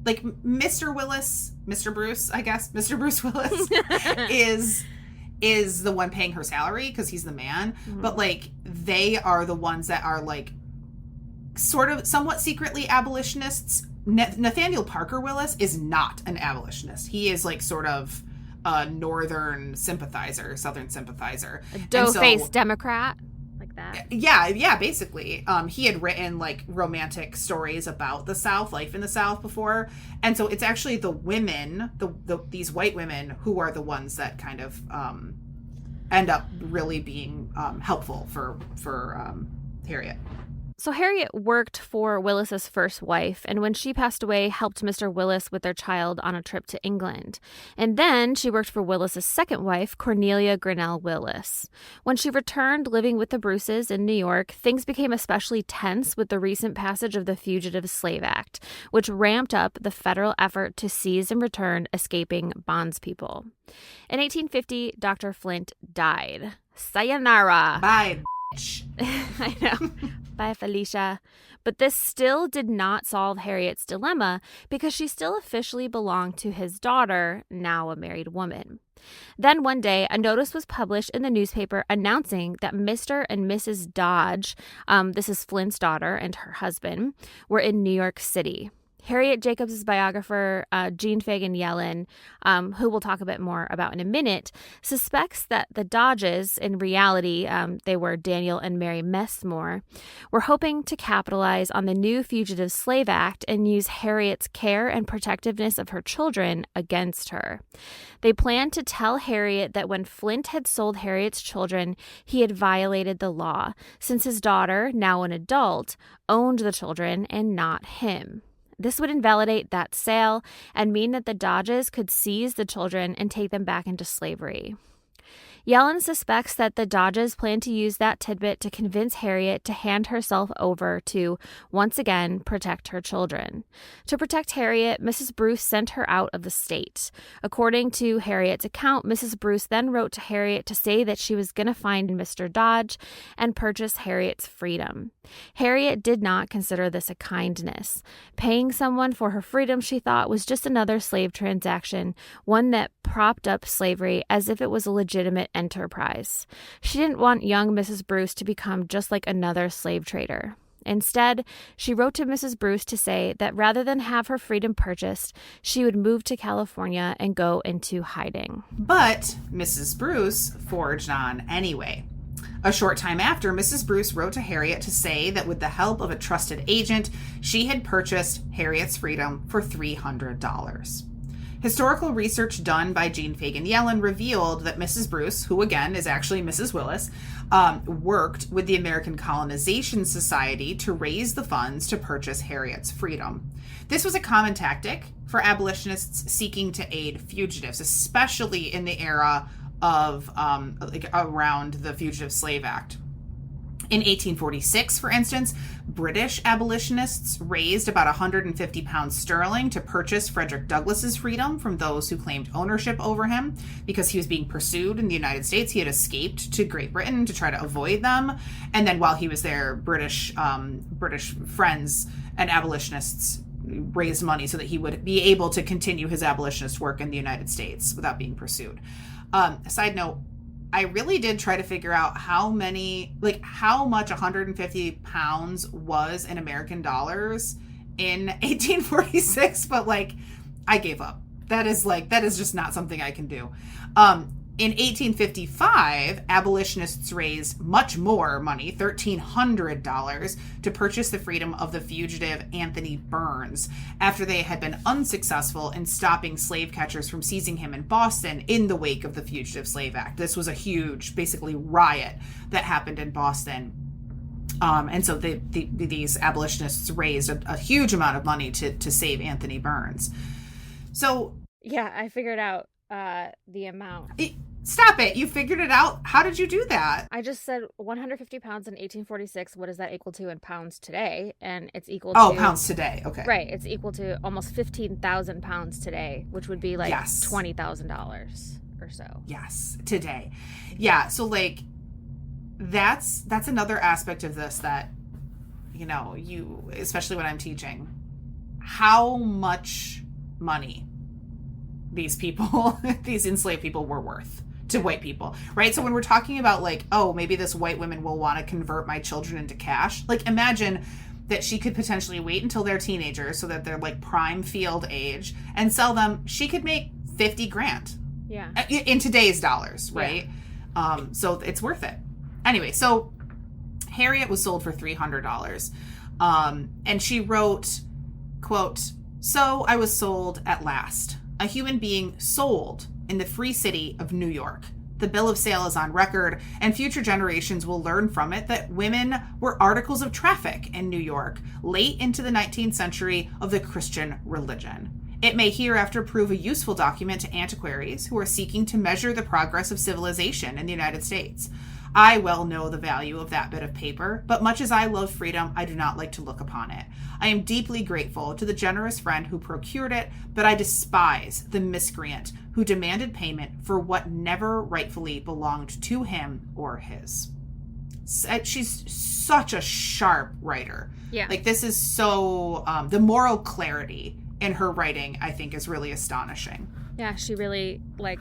Mr. Willis, Mr. Bruce, I guess, Mr. Bruce Willis is the one paying her salary because he's the man. Mm-hmm. But like they are the ones that are like sort of somewhat secretly abolitionists. Nathaniel Parker Willis is not an abolitionist. He is like sort of a southern sympathizer. A dough-faced Democrat, like that. Yeah, basically. He had written like romantic stories about the South, life in the South before. And so it's actually the women, these white women who are the ones that kind of end up really being helpful for Harriet. So Harriet worked for Willis's first wife, and when she passed away, helped Mr. Willis with their child on a trip to England. And then she worked for Willis's second wife, Cornelia Grinnell Willis. When she returned living with the Bruces in New York, things became especially tense with the recent passage of the Fugitive Slave Act, which ramped up the federal effort to seize and return escaping bondspeople. In 1850, Dr. Flint died. Sayonara. Bye. I know. Bye, Felicia. But this still did not solve Harriet's dilemma because she still officially belonged to his daughter, now a married woman. Then one day, a notice was published in the newspaper announcing that Mr. and Mrs. Dodge, this is Flint's daughter and her husband, were in New York City. Harriet Jacobs' biographer, Jean Fagan Yellen, who we'll talk a bit more about in a minute, suspects that the Dodges, in reality, they were Daniel and Mary Messmore, were hoping to capitalize on the new Fugitive Slave Act and use Harriet's care and protectiveness of her children against her. They planned to tell Harriet that when Flint had sold Harriet's children, he had violated the law, since his daughter, now an adult, owned the children and not him. This would invalidate that sale and mean that the Dodges could seize the children and take them back into slavery. Yellen suspects that the Dodges plan to use that tidbit to convince Harriet to hand herself over to, once again, protect her children. To protect Harriet, Mrs. Bruce sent her out of the state. According to Harriet's account, Mrs. Bruce then wrote to Harriet to say that she was going to find Mr. Dodge and purchase Harriet's freedom. Harriet did not consider this a kindness. Paying someone for her freedom, she thought, was just another slave transaction, one that propped up slavery as if it was a legitimate enterprise. She didn't want young Mrs. Bruce to become just like another slave trader. Instead, she wrote to Mrs. Bruce to say that rather than have her freedom purchased, she would move to California and go into hiding. But Mrs. Bruce forged on anyway. A short time after, Mrs. Bruce wrote to Harriet to say that with the help of a trusted agent, she had purchased Harriet's freedom for $300. Historical research done by Jean Fagan Yellen revealed that Mrs. Bruce, who again is actually Mrs. Willis, worked with the American Colonization Society to raise the funds to purchase Harriet's freedom. This was a common tactic for abolitionists seeking to aid fugitives, especially in the era of around the Fugitive Slave Act. In 1846, for instance, British abolitionists raised about 150 pounds sterling to purchase Frederick Douglass's freedom from those who claimed ownership over him because he was being pursued in the United States. He had escaped to Great Britain to try to avoid them. And then while he was there, British friends and abolitionists raised money so that he would be able to continue his abolitionist work in the United States without being pursued. Side note, I really did try to figure out how much 150 pounds was in American dollars in 1846, but I gave up. That is just not something I can do. In 1855, abolitionists raised much more money, $1,300, to purchase the freedom of the fugitive Anthony Burns after they had been unsuccessful in stopping slave catchers from seizing him in Boston in the wake of the Fugitive Slave Act. This was a huge, basically, riot that happened in Boston. And so these abolitionists raised a huge amount of money to save Anthony Burns. So... yeah, I figured out the amount. Stop it. You figured it out? How did you do that? I just said 150 pounds in 1846. What does that equal to in pounds today? And it's equal to... Oh, to... pounds today. Okay. Right. It's equal to almost 15,000 pounds today, which would be yes. $20,000 or so. Yes, today. Yeah, so that's another aspect of this that, you, especially when I'm teaching, how much money these people, these enslaved people were worth to white people, right? So when we're talking about maybe this white woman will want to convert my children into cash, imagine that she could potentially wait until they're teenagers so that they're prime field age and sell them. She could make $50,000. Yeah. In today's dollars, right? Yeah. So it's worth it. Anyway, so Harriet was sold for $300. And she wrote, quote, "So I was sold at last, a human being sold in the free city of New York. The bill of sale is on record, and future generations will learn from it that women were articles of traffic in New York late into the 19th century of the Christian religion. It may hereafter prove a useful document to antiquaries who are seeking to measure the progress of civilization in the United States. I well know the value of that bit of paper, but much as I love freedom, I do not like to look upon it. I am deeply grateful to the generous friend who procured it, but I despise the miscreant who demanded payment for what never rightfully belonged to him or his." She's such a sharp writer. Yeah. This is so, the moral clarity in her writing, I think, is really astonishing. Yeah, she really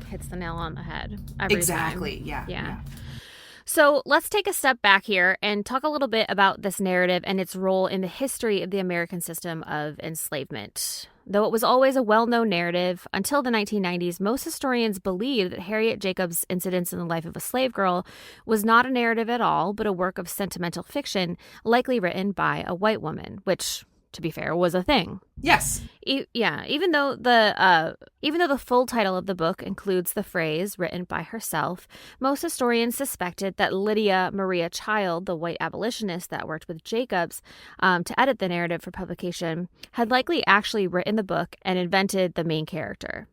hits the nail on the head every exactly. time. Yeah. So let's take a step back here and talk a little bit about this narrative and its role in the history of the American system of enslavement. Though it was always a well-known narrative, until the 1990s, most historians believed that Harriet Jacobs' incidents in the life of a slave girl was not a narrative at all, but a work of sentimental fiction, likely written by a white woman, which, to be fair, was a thing. Yes. Even though the full title of the book includes the phrase "written by herself," most historians suspected that Lydia Maria Child, the white abolitionist that worked with Jacobs to edit the narrative for publication, had likely actually written the book and invented the main character.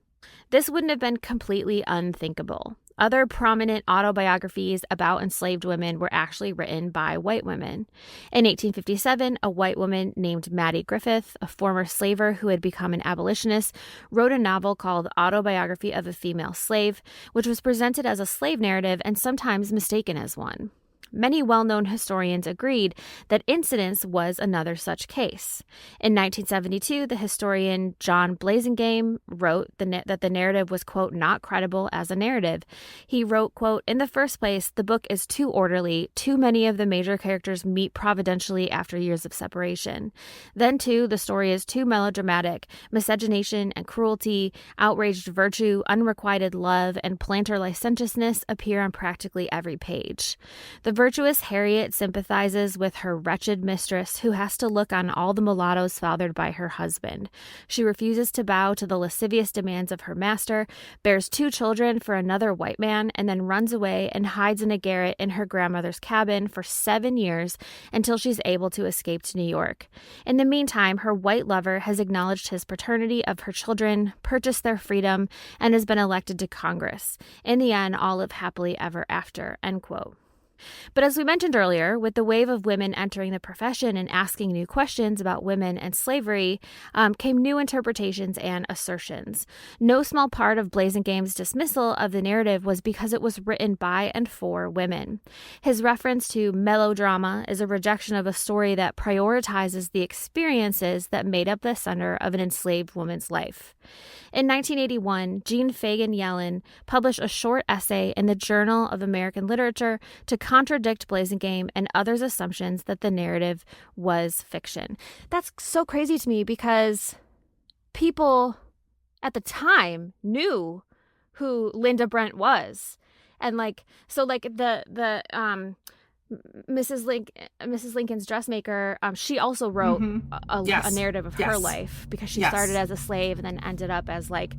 This wouldn't have been completely unthinkable. Other prominent autobiographies about enslaved women were actually written by white women. In 1857, a white woman named Mattie Griffith, a former slaver who had become an abolitionist, wrote a novel called Autobiography of a Female Slave, which was presented as a slave narrative and sometimes mistaken as one. many well-known historians agreed that incidence was another such case. In 1972, the historian John Blasingame wrote that the narrative was, quote, not credible as a narrative. He wrote, quote, in the first place, the book is too orderly. Too many of the major characters meet providentially after years of separation. Then, too, the story is too melodramatic. Miscegenation and cruelty, outraged virtue, unrequited love, and plantar licentiousness appear on practically every page. The virtuous Harriet sympathizes with her wretched mistress, who has to look on all the mulattoes fathered by her husband. She refuses to bow to the lascivious demands of her master, bears 2 children for another white man, and then runs away and hides in a garret in her grandmother's cabin for 7 years until she's able to escape to New York. In the meantime, her white lover has acknowledged his paternity of her children, purchased their freedom, and has been elected to Congress. In the end, all live happily ever after, end quote. But as we mentioned earlier, with the wave of women entering the profession and asking new questions about women and slavery, came new interpretations and assertions. No small part of Blasingame's dismissal of the narrative was because it was written by and for women. His reference to melodrama is a rejection of a story that prioritizes the experiences that made up the center of an enslaved woman's life. In 1981, Jean Fagan Yellen published a short essay in the Journal of American Literature to contradict Blasingame and others' assumptions that the narrative was fiction. That's so crazy to me because people at the time knew who Linda Brent was. And Mrs. Lincoln's dressmaker, she also wrote a narrative of her life because she started as a slave and then ended up as the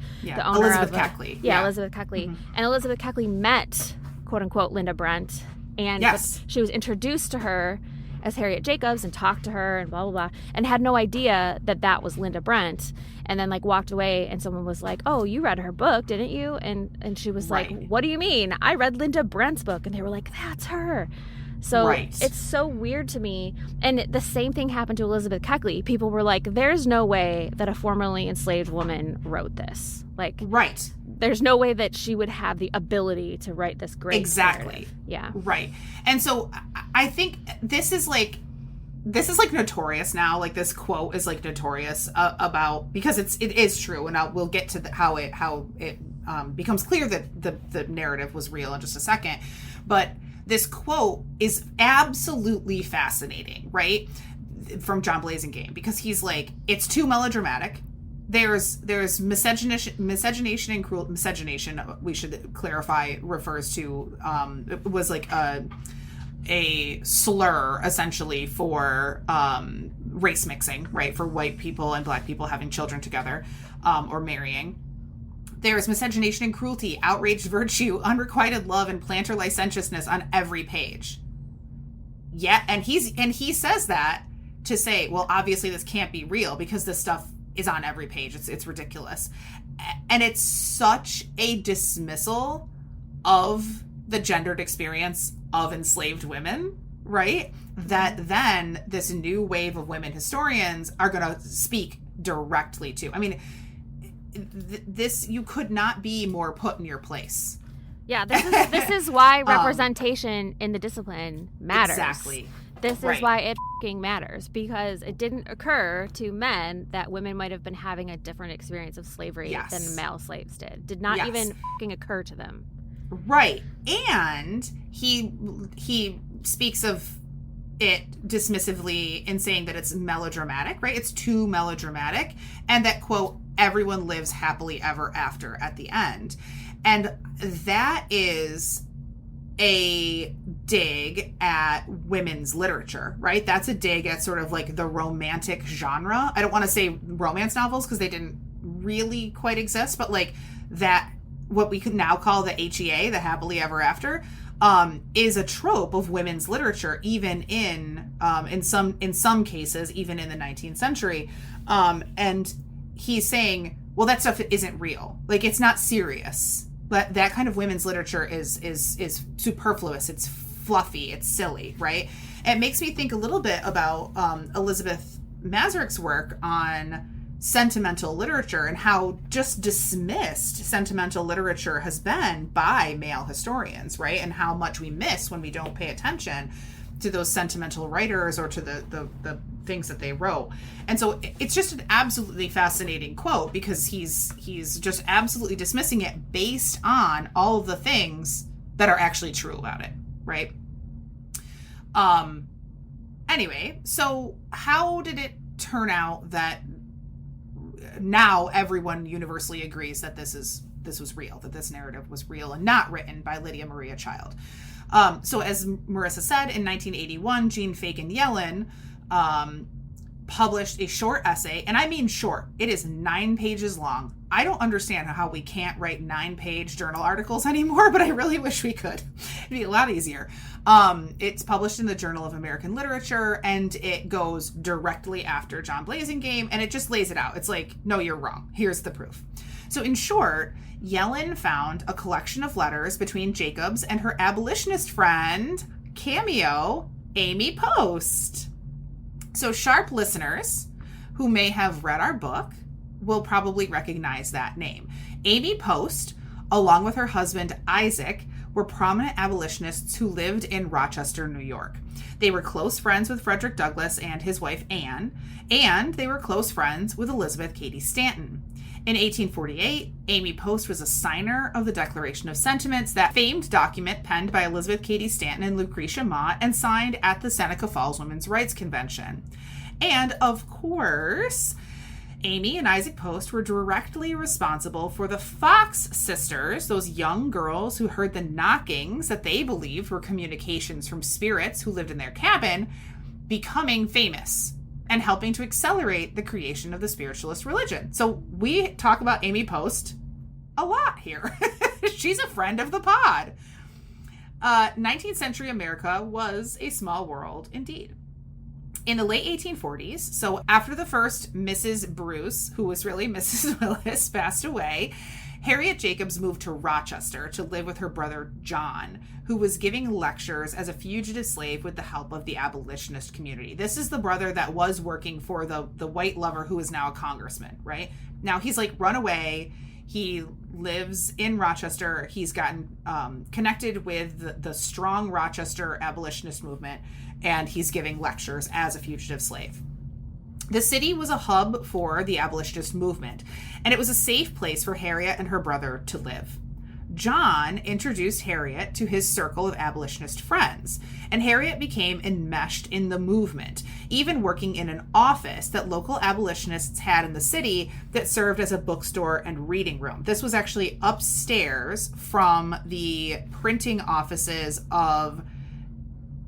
owner Elizabeth of Keckley. Elizabeth Keckley. And Elizabeth Keckley met, quote unquote, Linda Brent, and she was introduced to her as Harriet Jacobs and talked to her and blah blah blah, and had no idea that was Linda Brent, and then walked away, and someone was like, "Oh, you read her book, didn't you?" And she was like, "What do you mean? I read Linda Brent's book," and they were like, "That's her." So it's so weird to me. And the same thing happened to Elizabeth Keckley. People were like, there's no way that a formerly enslaved woman wrote this. There's no way that she would have the ability to write this great narrative. Yeah. Right. And so I think this is notorious now. This quote is notorious about, because it is true. And we'll get to how it becomes clear that the narrative was real in just a second. But this quote is absolutely fascinating, right? From John Blasingame, because he's like, it's too melodramatic. There's miscegenation and cruel. Miscegenation, we should clarify, refers to it was a slur essentially for race mixing, right? For white people and black people having children together or marrying. There's miscegenation and cruelty, outraged virtue, unrequited love, and plantar licentiousness on every page. Yeah, and he says that to say, well, obviously this can't be real because this stuff is on every page. It's ridiculous. And it's such a dismissal of the gendered experience of enslaved women, right? That then this new wave of women historians are going to speak directly to. I mean, this, you could not be more put in your place. Yeah, this is why representation in the discipline matters. Exactly. This is why it matters, because it didn't occur to men that women might have been having a different experience of slavery than male slaves did. Did not even occur to them. Right. And he speaks of it dismissively in saying that it's melodramatic, right? It's too melodramatic. And that, quote, everyone lives happily ever after at the end. And that is a dig at women's literature, right? That's a dig at sort of the romantic genre. I don't want to say romance novels because they didn't really quite exist, but that, what we could now call the HEA, the happily ever after, is a trope of women's literature, even in some cases, even in the 19th century. And he's saying, well, that stuff isn't real. It's not serious. But that kind of women's literature is superfluous. It's fluffy. It's silly, right? It makes me think a little bit about Elizabeth Mazurk's work on sentimental literature and how just dismissed sentimental literature has been by male historians, right? And how much we miss when we don't pay attention to those sentimental writers or to the things that they wrote. And so it's just an absolutely fascinating quote, because he's just absolutely dismissing it based on all of the things that are actually true about it, right? Anyway, so how did it turn out that now everyone universally agrees that this was real, that this narrative was real and not written by Lydia Maria Child? So as Marissa said, in 1981, Jean Fagan Yellen published a short essay, and I mean short. It is 9 pages long. I don't understand how we can't write 9-page journal articles anymore, but I really wish we could. It'd be a lot easier. It's published in the Journal of American Literature, and it goes directly after John Blasingame, and it just lays it out. It's like, no, you're wrong. Here's the proof. So in short, Yellen found a collection of letters between Jacobs and her abolitionist friend, cameo, Amy Post. So sharp listeners who may have read our book will probably recognize that name. Amy Post, along with her husband Isaac, were prominent abolitionists who lived in Rochester, New York. They were close friends with Frederick Douglass and his wife Anne, and they were close friends with Elizabeth Cady Stanton. In 1848, Amy Post was a signer of the Declaration of Sentiments, that famed document penned by Elizabeth Cady Stanton and Lucretia Mott and signed at the Seneca Falls Women's Rights Convention. And of course, Amy and Isaac Post were directly responsible for the Fox sisters, those young girls who heard the knockings that they believed were communications from spirits who lived in their cabin, becoming famous and helping to accelerate the creation of the spiritualist religion. So we talk about Amy Post a lot here. She's a friend of the pod. 19th century America was a small world indeed. In the late 1840s, so after the first Mrs. Bruce, who was really Mrs. Willis, passed away, Harriet Jacobs moved to Rochester to live with her brother John, who was giving lectures as a fugitive slave with the help of the abolitionist community. This is the brother that was working for the white lover who is now a congressman, right? Now he's like run away. He lives in Rochester. He's gotten connected with the strong Rochester abolitionist movement, and he's giving lectures as a fugitive slave. The city was a hub for the abolitionist movement, and it was a safe place for Harriet and her brother to live. John introduced Harriet to his circle of abolitionist friends, and Harriet became enmeshed in the movement, even working in an office that local abolitionists had in the city that served as a bookstore and reading room. This was actually upstairs from the printing offices of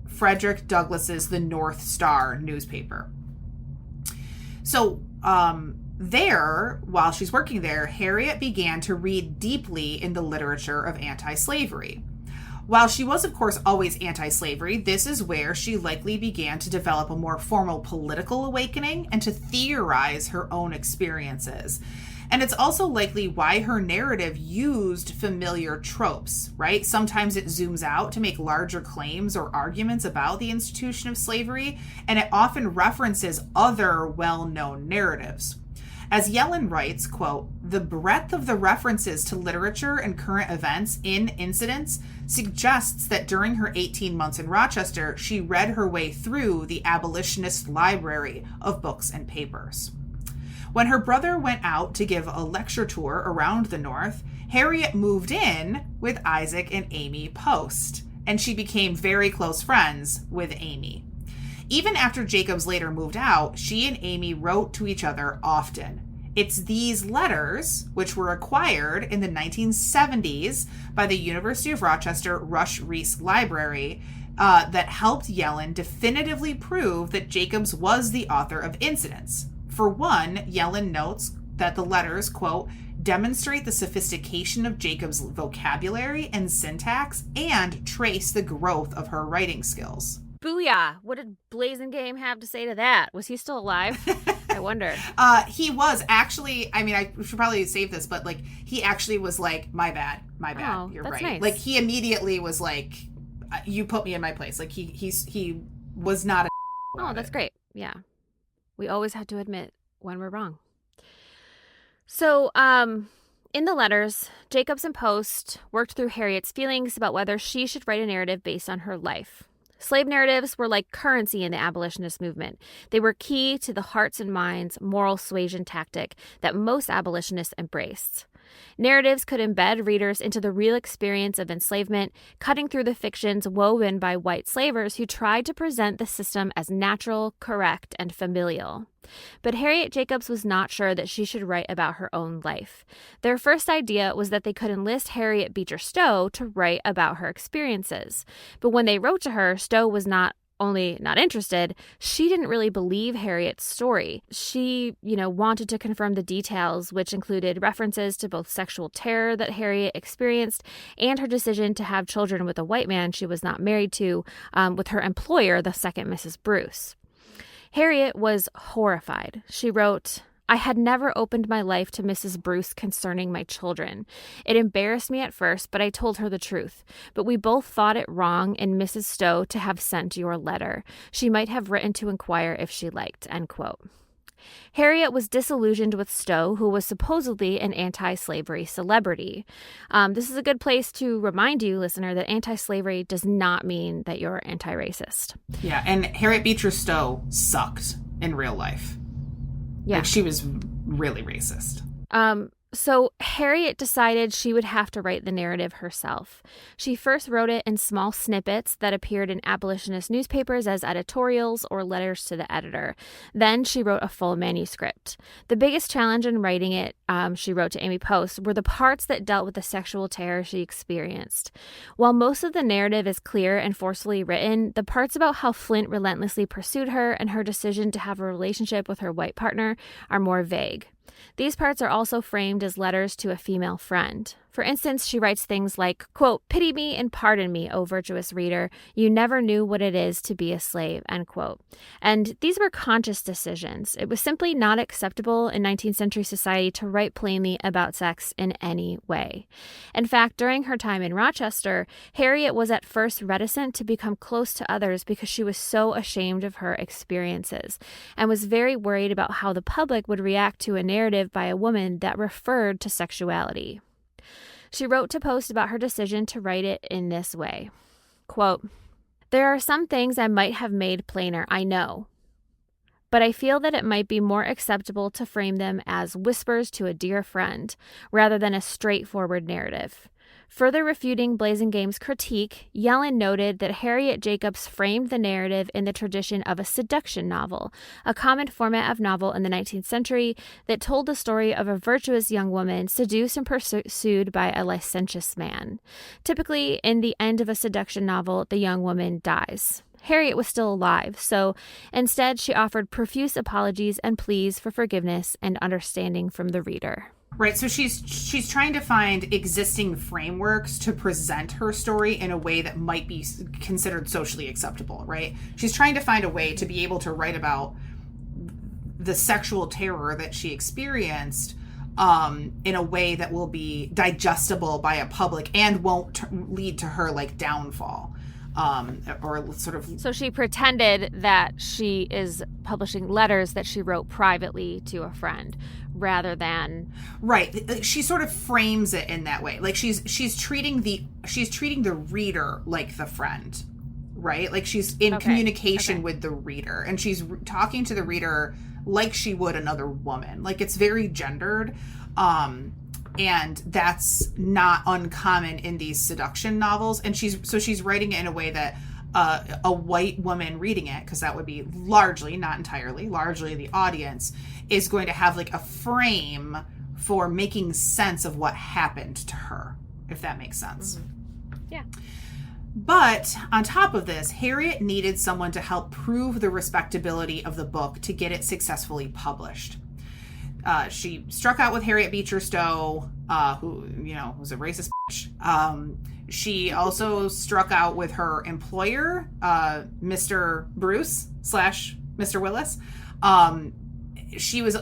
Frederick Douglass's The North Star newspaper. So, there, while she's working there, Harriet began to read deeply in the literature of anti-slavery. While she was, of course, always anti-slavery, this is where she likely began to develop a more formal political awakening and to theorize her own experiences. And it's also likely why her narrative used familiar tropes, right? Sometimes it zooms out to make larger claims or arguments about the institution of slavery, and it often references other well-known narratives. As Yellen writes, quote, "The breadth of the references to literature and current events in Incidents suggests that during her 18 months in Rochester, she read her way through the abolitionist library of books and papers." When her brother went out to give a lecture tour around the North, Harriet moved in with Isaac and Amy Post, and she became very close friends with Amy. Even after Jacobs later moved out, she and Amy wrote to each other often. It's these letters, which were acquired in the 1970s by the University of Rochester Rush Reese Library, that helped Yellen definitively prove that Jacobs was the author of Incidents. For one, Yellen notes that the letters, quote, demonstrate the sophistication of Jacobs' vocabulary and syntax and trace the growth of her writing skills. Booyah! What did Blasingame have to say to that? Was he still alive? I wonder. He was actually, I mean, I should probably save this, but like, he actually was like, my bad, oh, you're that's right. Nice. Like, he immediately was like, you put me in my place. Like, he was not a Oh, that's great. Yeah. We always have to admit when we're wrong. So, in the letters, Jacobs and Post worked through Harriet's feelings about whether she should write a narrative based on her life. Slave narratives were like currency in the abolitionist movement. They were key to the hearts and minds moral suasion tactic that most abolitionists embraced. Narratives could embed readers into the real experience of enslavement, cutting through the fictions woven by white slavers who tried to present the system as natural, correct, and familial. But Harriet Jacobs was not sure that she should write about her own life. Their first idea was that they could enlist Harriet Beecher Stowe to write about her experiences. But when they wrote to her, Stowe was not only not interested, she didn't really believe Harriet's story. She, wanted to confirm the details, which included references to both sexual terror that Harriet experienced and her decision to have children with a white man she was not married to, with her employer, the second Mrs. Bruce. Harriet was horrified. She wrote, "I had never opened my life to Mrs. Bruce concerning my children. It embarrassed me at first, but I told her the truth. But we both thought it wrong in Mrs. Stowe to have sent your letter. She might have written to inquire if she liked," end quote. Harriet was disillusioned with Stowe, who was supposedly an anti-slavery celebrity. This is a good place to remind you, listener, that anti-slavery does not mean that you're anti-racist. Yeah, and Harriet Beecher Stowe sucked in real life. Yeah. Like, she was really racist. So Harriet decided she would have to write the narrative herself. She first wrote it in small snippets that appeared in abolitionist newspapers as editorials or letters to the editor. Then she wrote a full manuscript. The biggest challenge in writing it, she wrote to Amy Post, were the parts that dealt with the sexual terror she experienced. While most of the narrative is clear and forcefully written, the parts about how Flint relentlessly pursued her and her decision to have a relationship with her white partner are more vague. These parts are also framed as letters to a female friend. For instance, she writes things like, quote, "Pity me and pardon me, O virtuous reader. You never knew what it is to be a slave," end quote. And these were conscious decisions. It was simply not acceptable in 19th century society to write plainly about sex in any way. In fact, during her time in Rochester, Harriet was at first reticent to become close to others because she was so ashamed of her experiences and was very worried about how the public would react to a narrative by a woman that referred to sexuality. She wrote to Post about her decision to write it in this way. Quote, "There are some things I might have made plainer, I know, but I feel that it might be more acceptable to frame them as whispers to a dear friend rather than a straightforward narrative." Further refuting Blazingame's critique, Yellen noted that Harriet Jacobs framed the narrative in the tradition of a seduction novel, a common format of novel in the 19th century that told the story of a virtuous young woman seduced and pursued by a licentious man. Typically, in the end of a seduction novel, the young woman dies. Harriet was still alive, so instead she offered profuse apologies and pleas for forgiveness and understanding from the reader. Right, so she's trying to find existing frameworks to present her story in a way that might be considered socially acceptable, right? She's trying to find a way to be able to write about the sexual terror that she experienced in a way that will be digestible by a public and won't lead to her, downfall. Or sort of... So she pretended that she is publishing letters that she wrote privately to a friend rather than... Right. She sort of frames it in that way. Like she's treating the reader like the friend, right? Like she's in communication with the reader, and she's talking to the reader like she would another woman. Like, it's very gendered. And that's not uncommon in these seduction novels. And she's writing it in a way that a white woman reading it, because that would be largely, not entirely, largely the audience, is going to have a frame for making sense of what happened to her, if that makes sense. Mm-hmm. Yeah. But on top of this, Harriet needed someone to help prove the respectability of the book to get it successfully published. She struck out with Harriet Beecher Stowe, who, was a racist bitch. She also struck out with her employer, Mr. Bruce / Mr. Willis. She was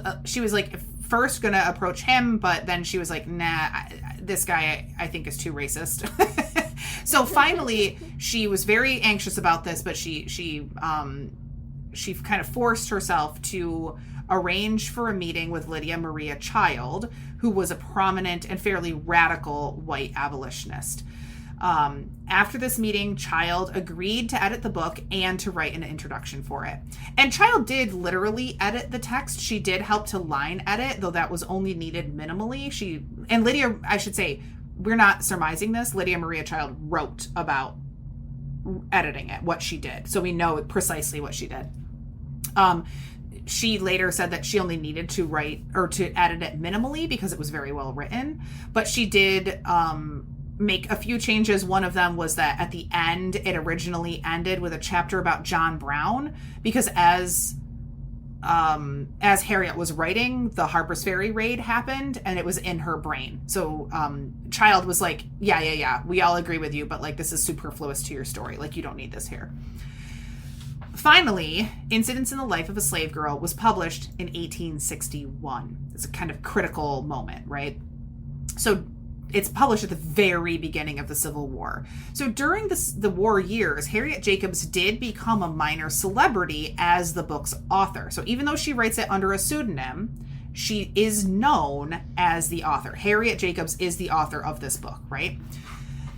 first going to approach him, but then she was like, nah, this guy I think is too racist. So finally, she was very anxious about this, but she kind of forced herself to arranged for a meeting with Lydia Maria Child, who was a prominent and fairly radical white abolitionist. After this meeting, Child agreed to edit the book and to write an introduction for it. And Child did literally edit the text. She did help to line edit, though that was only needed minimally. And Lydia, I should say, we're not surmising this. Lydia Maria Child wrote about editing it, what she did. So we know precisely what she did. She later said that she only needed to write or to edit it minimally because it was very well written. But she did make a few changes. One of them was that at the end, it originally ended with a chapter about John Brown, because as Harriet was writing, the Harper's Ferry raid happened and it was in her brain. So Child was like, yeah, we all agree with you, but like, this is superfluous to your story. Like, you don't need this here. Finally, Incidents in the Life of a Slave Girl was published in 1861. It's a kind of critical moment, right? So it's published at the very beginning of the Civil War. So during the war years, Harriet Jacobs did become a minor celebrity as the book's author. So even though she writes it under a pseudonym, she is known as the author. Harriet Jacobs is the author of this book, right?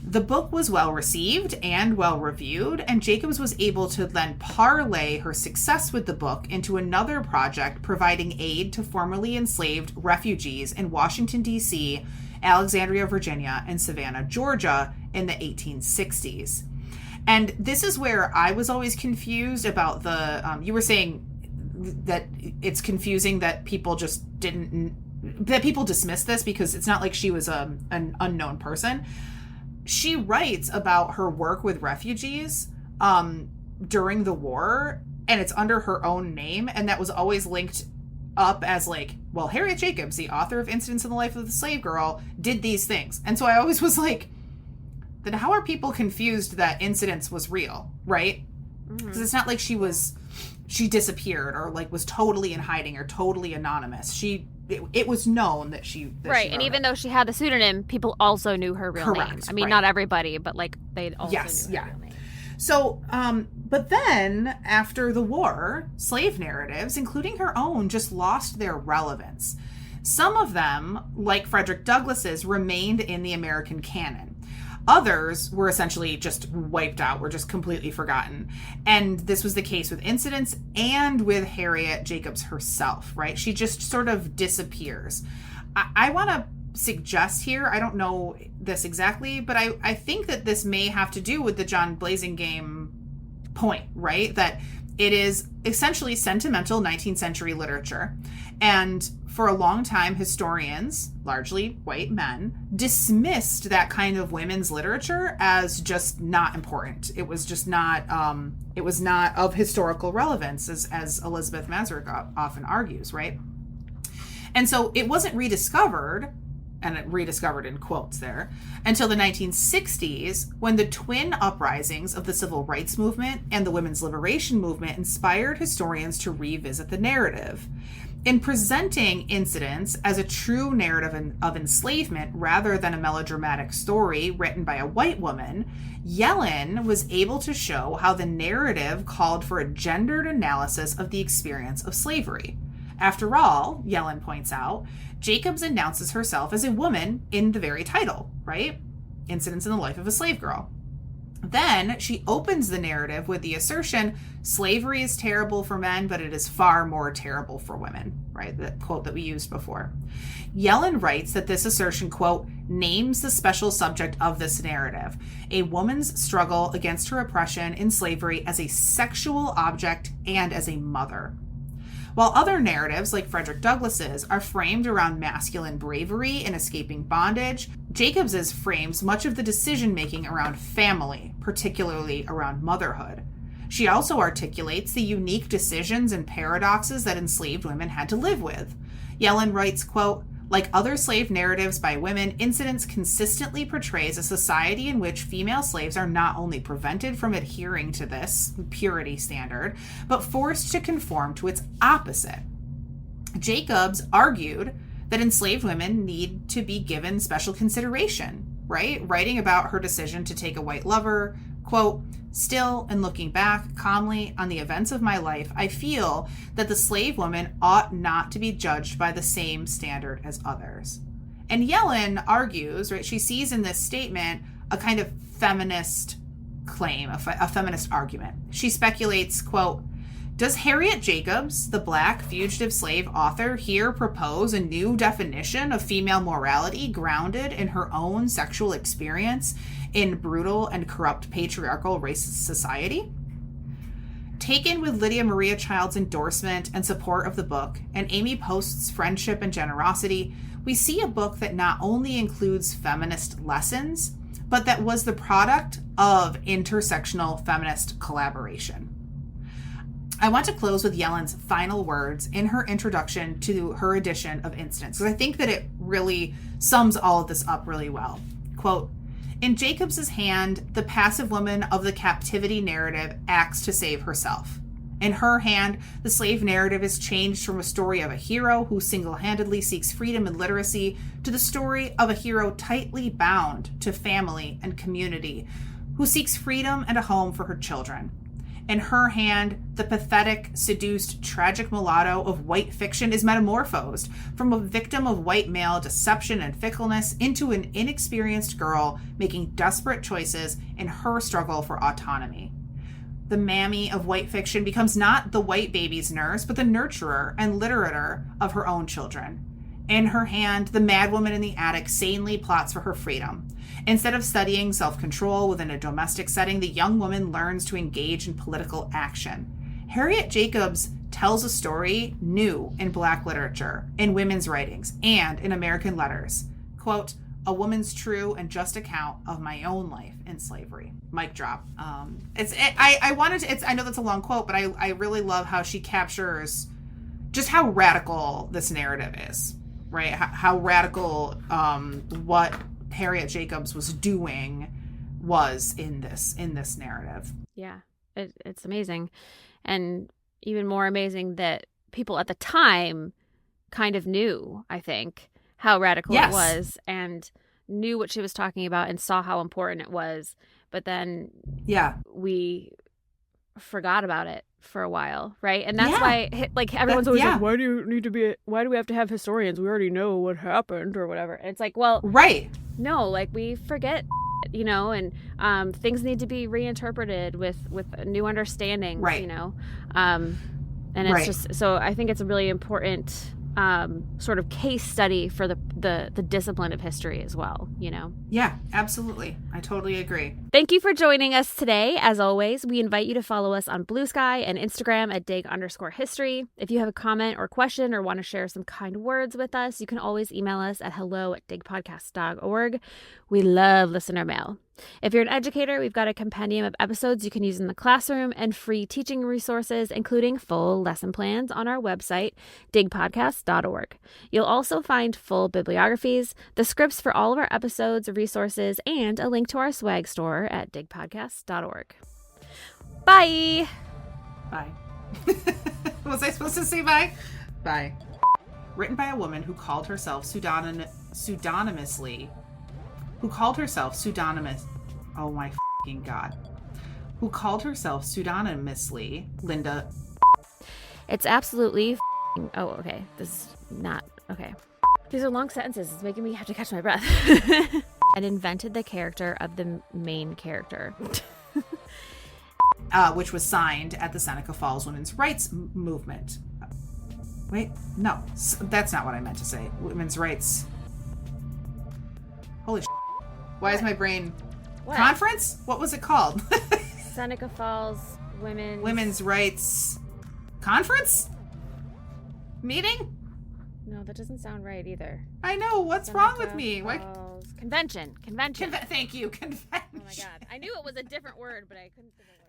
The book was well received and well reviewed, and Jacobs was able to then parlay her success with the book into another project providing aid to formerly enslaved refugees in Washington, D.C., Alexandria, Virginia, and Savannah, Georgia in the 1860s. And this is where I was always confused about the, you were saying that it's confusing that people just that people dismiss this because it's not like she was an unknown person. She writes about her work with refugees during the war, and it's under her own name, and that was always linked up as like, well, Harriet Jacobs, the author of Incidents in the Life of the Slave Girl, did these things. And so I always was like, then how are people confused that Incidents was real, right? Because it's not like she disappeared or like was totally in hiding or totally anonymous. It was known that she right, and even though she had the pseudonym, people also knew her real name. I mean, not everybody, but like they also knew her real name. So, but then after the war, slave narratives, including her own, just lost their relevance. Some of them, like Frederick Douglass's, remained in the American canon. Others were essentially just wiped out, were just completely forgotten. And this was the case with Incidents and with Harriet Jacobs herself, right? She just sort of disappears. I want to suggest here, I don't know this exactly, but I think that this may have to do with the John Blasingame point, right? That it is essentially sentimental 19th century literature. And for a long time, historians, largely white men, dismissed that kind of women's literature as just not important. It was just not, it was not of historical relevance, as Elizabeth Mazurek often argues, right? And so it wasn't rediscovered, and it rediscovered in quotes there, until the 1960s, when the twin uprisings of the civil rights movement and the women's liberation movement inspired historians to revisit the narrative. In presenting Incidents as a true narrative of enslavement rather than a melodramatic story written by a white woman, Yellen was able to show how the narrative called for a gendered analysis of the experience of slavery. After all, Yellen points out, Jacobs announces herself as a woman in the very title, right? Incidents in the Life of a Slave Girl. Then she opens the narrative with the assertion, slavery is terrible for men, but it is far more terrible for women, right? The quote that we used before. Yellen writes that this assertion, quote, names the special subject of this narrative, a woman's struggle against her oppression in slavery as a sexual object and as a mother. While other narratives, like Frederick Douglass's, are framed around masculine bravery in escaping bondage, Jacobs's frames much of the decision-making around family, particularly around motherhood. She also articulates the unique decisions and paradoxes that enslaved women had to live with. Yellen writes, quote, like other slave narratives by women, Incidents consistently portrays a society in which female slaves are not only prevented from adhering to this purity standard, but forced to conform to its opposite. Jacobs argued that enslaved women need to be given special consideration. right? Writing about her decision to take a white lover, quote, "Still, and looking back calmly on the events of my life, I feel that the slave woman ought not to be judged by the same standard as others." And Yellen argues, right, she sees in this statement a kind of feminist claim, a feminist argument. She speculates, quote, "Does Harriet Jacobs, the Black fugitive slave author, here propose a new definition of female morality grounded in her own sexual experience in brutal and corrupt patriarchal racist society?" Taken with Lydia Maria Child's endorsement and support of the book, and Amy Post's friendship and generosity, we see a book that not only includes feminist lessons, but that was the product of intersectional feminist collaboration. I want to close with Yellen's final words in her introduction to her edition of Instance, because I think that it really sums all of this up really well. Quote, "In Jacobs's hand, the passive woman of the captivity narrative acts to save herself. In her hand, the slave narrative is changed from a story of a hero who single-handedly seeks freedom and literacy to the story of a hero tightly bound to family and community who seeks freedom and a home for her children. In her hand, the pathetic, seduced, tragic mulatto of white fiction is metamorphosed from a victim of white male deception and fickleness into an inexperienced girl making desperate choices in her struggle for autonomy. The mammy of white fiction becomes not the white baby's nurse, but the nurturer and literator of her own children. In her hand, the madwoman in the attic sanely plots for her freedom. Instead of studying self-control within a domestic setting, the young woman learns to engage in political action. Harriet Jacobs tells a story new in Black literature, in women's writings, and in American letters. Quote, "A woman's true and just account of my own life in slavery." Mic drop. I know that's a long quote, but I really love how she captures just how radical this narrative is, right? How radical what Harriet Jacobs was doing was in this narrative. Yeah, it's amazing. And even more amazing that people at the time kind of knew, I think, how radical it was and knew what she was talking about and saw how important it was. But then we forgot about it for a while, right? And that's why, like, everyone's always like, why do we have to have historians? We already know what happened or whatever. And it's like, well, right. No, like, we forget, you know, and things need to be reinterpreted with new understandings, right. You know? And it's just, so I think it's a really important sort of case study for the discipline of history as well, you know? Yeah, absolutely. I totally agree. Thank you for joining us today. As always, we invite you to follow us on Blue Sky and Instagram at dig_history. If you have a comment or question or want to share some kind words with us, you can always email us at hello@digpodcast.org. We love listener mail. If you're an educator, we've got a compendium of episodes you can use in the classroom and free teaching resources, including full lesson plans on our website, digpodcast.org. You'll also find full bibliographies, the scripts for all of our episodes, resources, and a link to our swag store at digpodcast.org. Bye! Bye. Was I supposed to say bye? Bye. Written by a woman who called herself pseudonymously. Oh my fucking God. Who called herself pseudonymously Linda. It's absolutely oh, okay. This is not okay. These are long sentences. It's making me have to catch my breath. And invented the character of the main character. Which was signed at the Seneca Falls Women's Rights Movement. Wait, no. That's not what I meant to say. Women's rights. Holy shit. Why is my brain... What? Conference? What was it called? Seneca Falls Women's Rights Conference? Meeting? No, that doesn't sound right either. I know. What's Seneca wrong with me? Convention. Thank you. Convention. Oh my God. I knew it was a different word, but I couldn't think of it.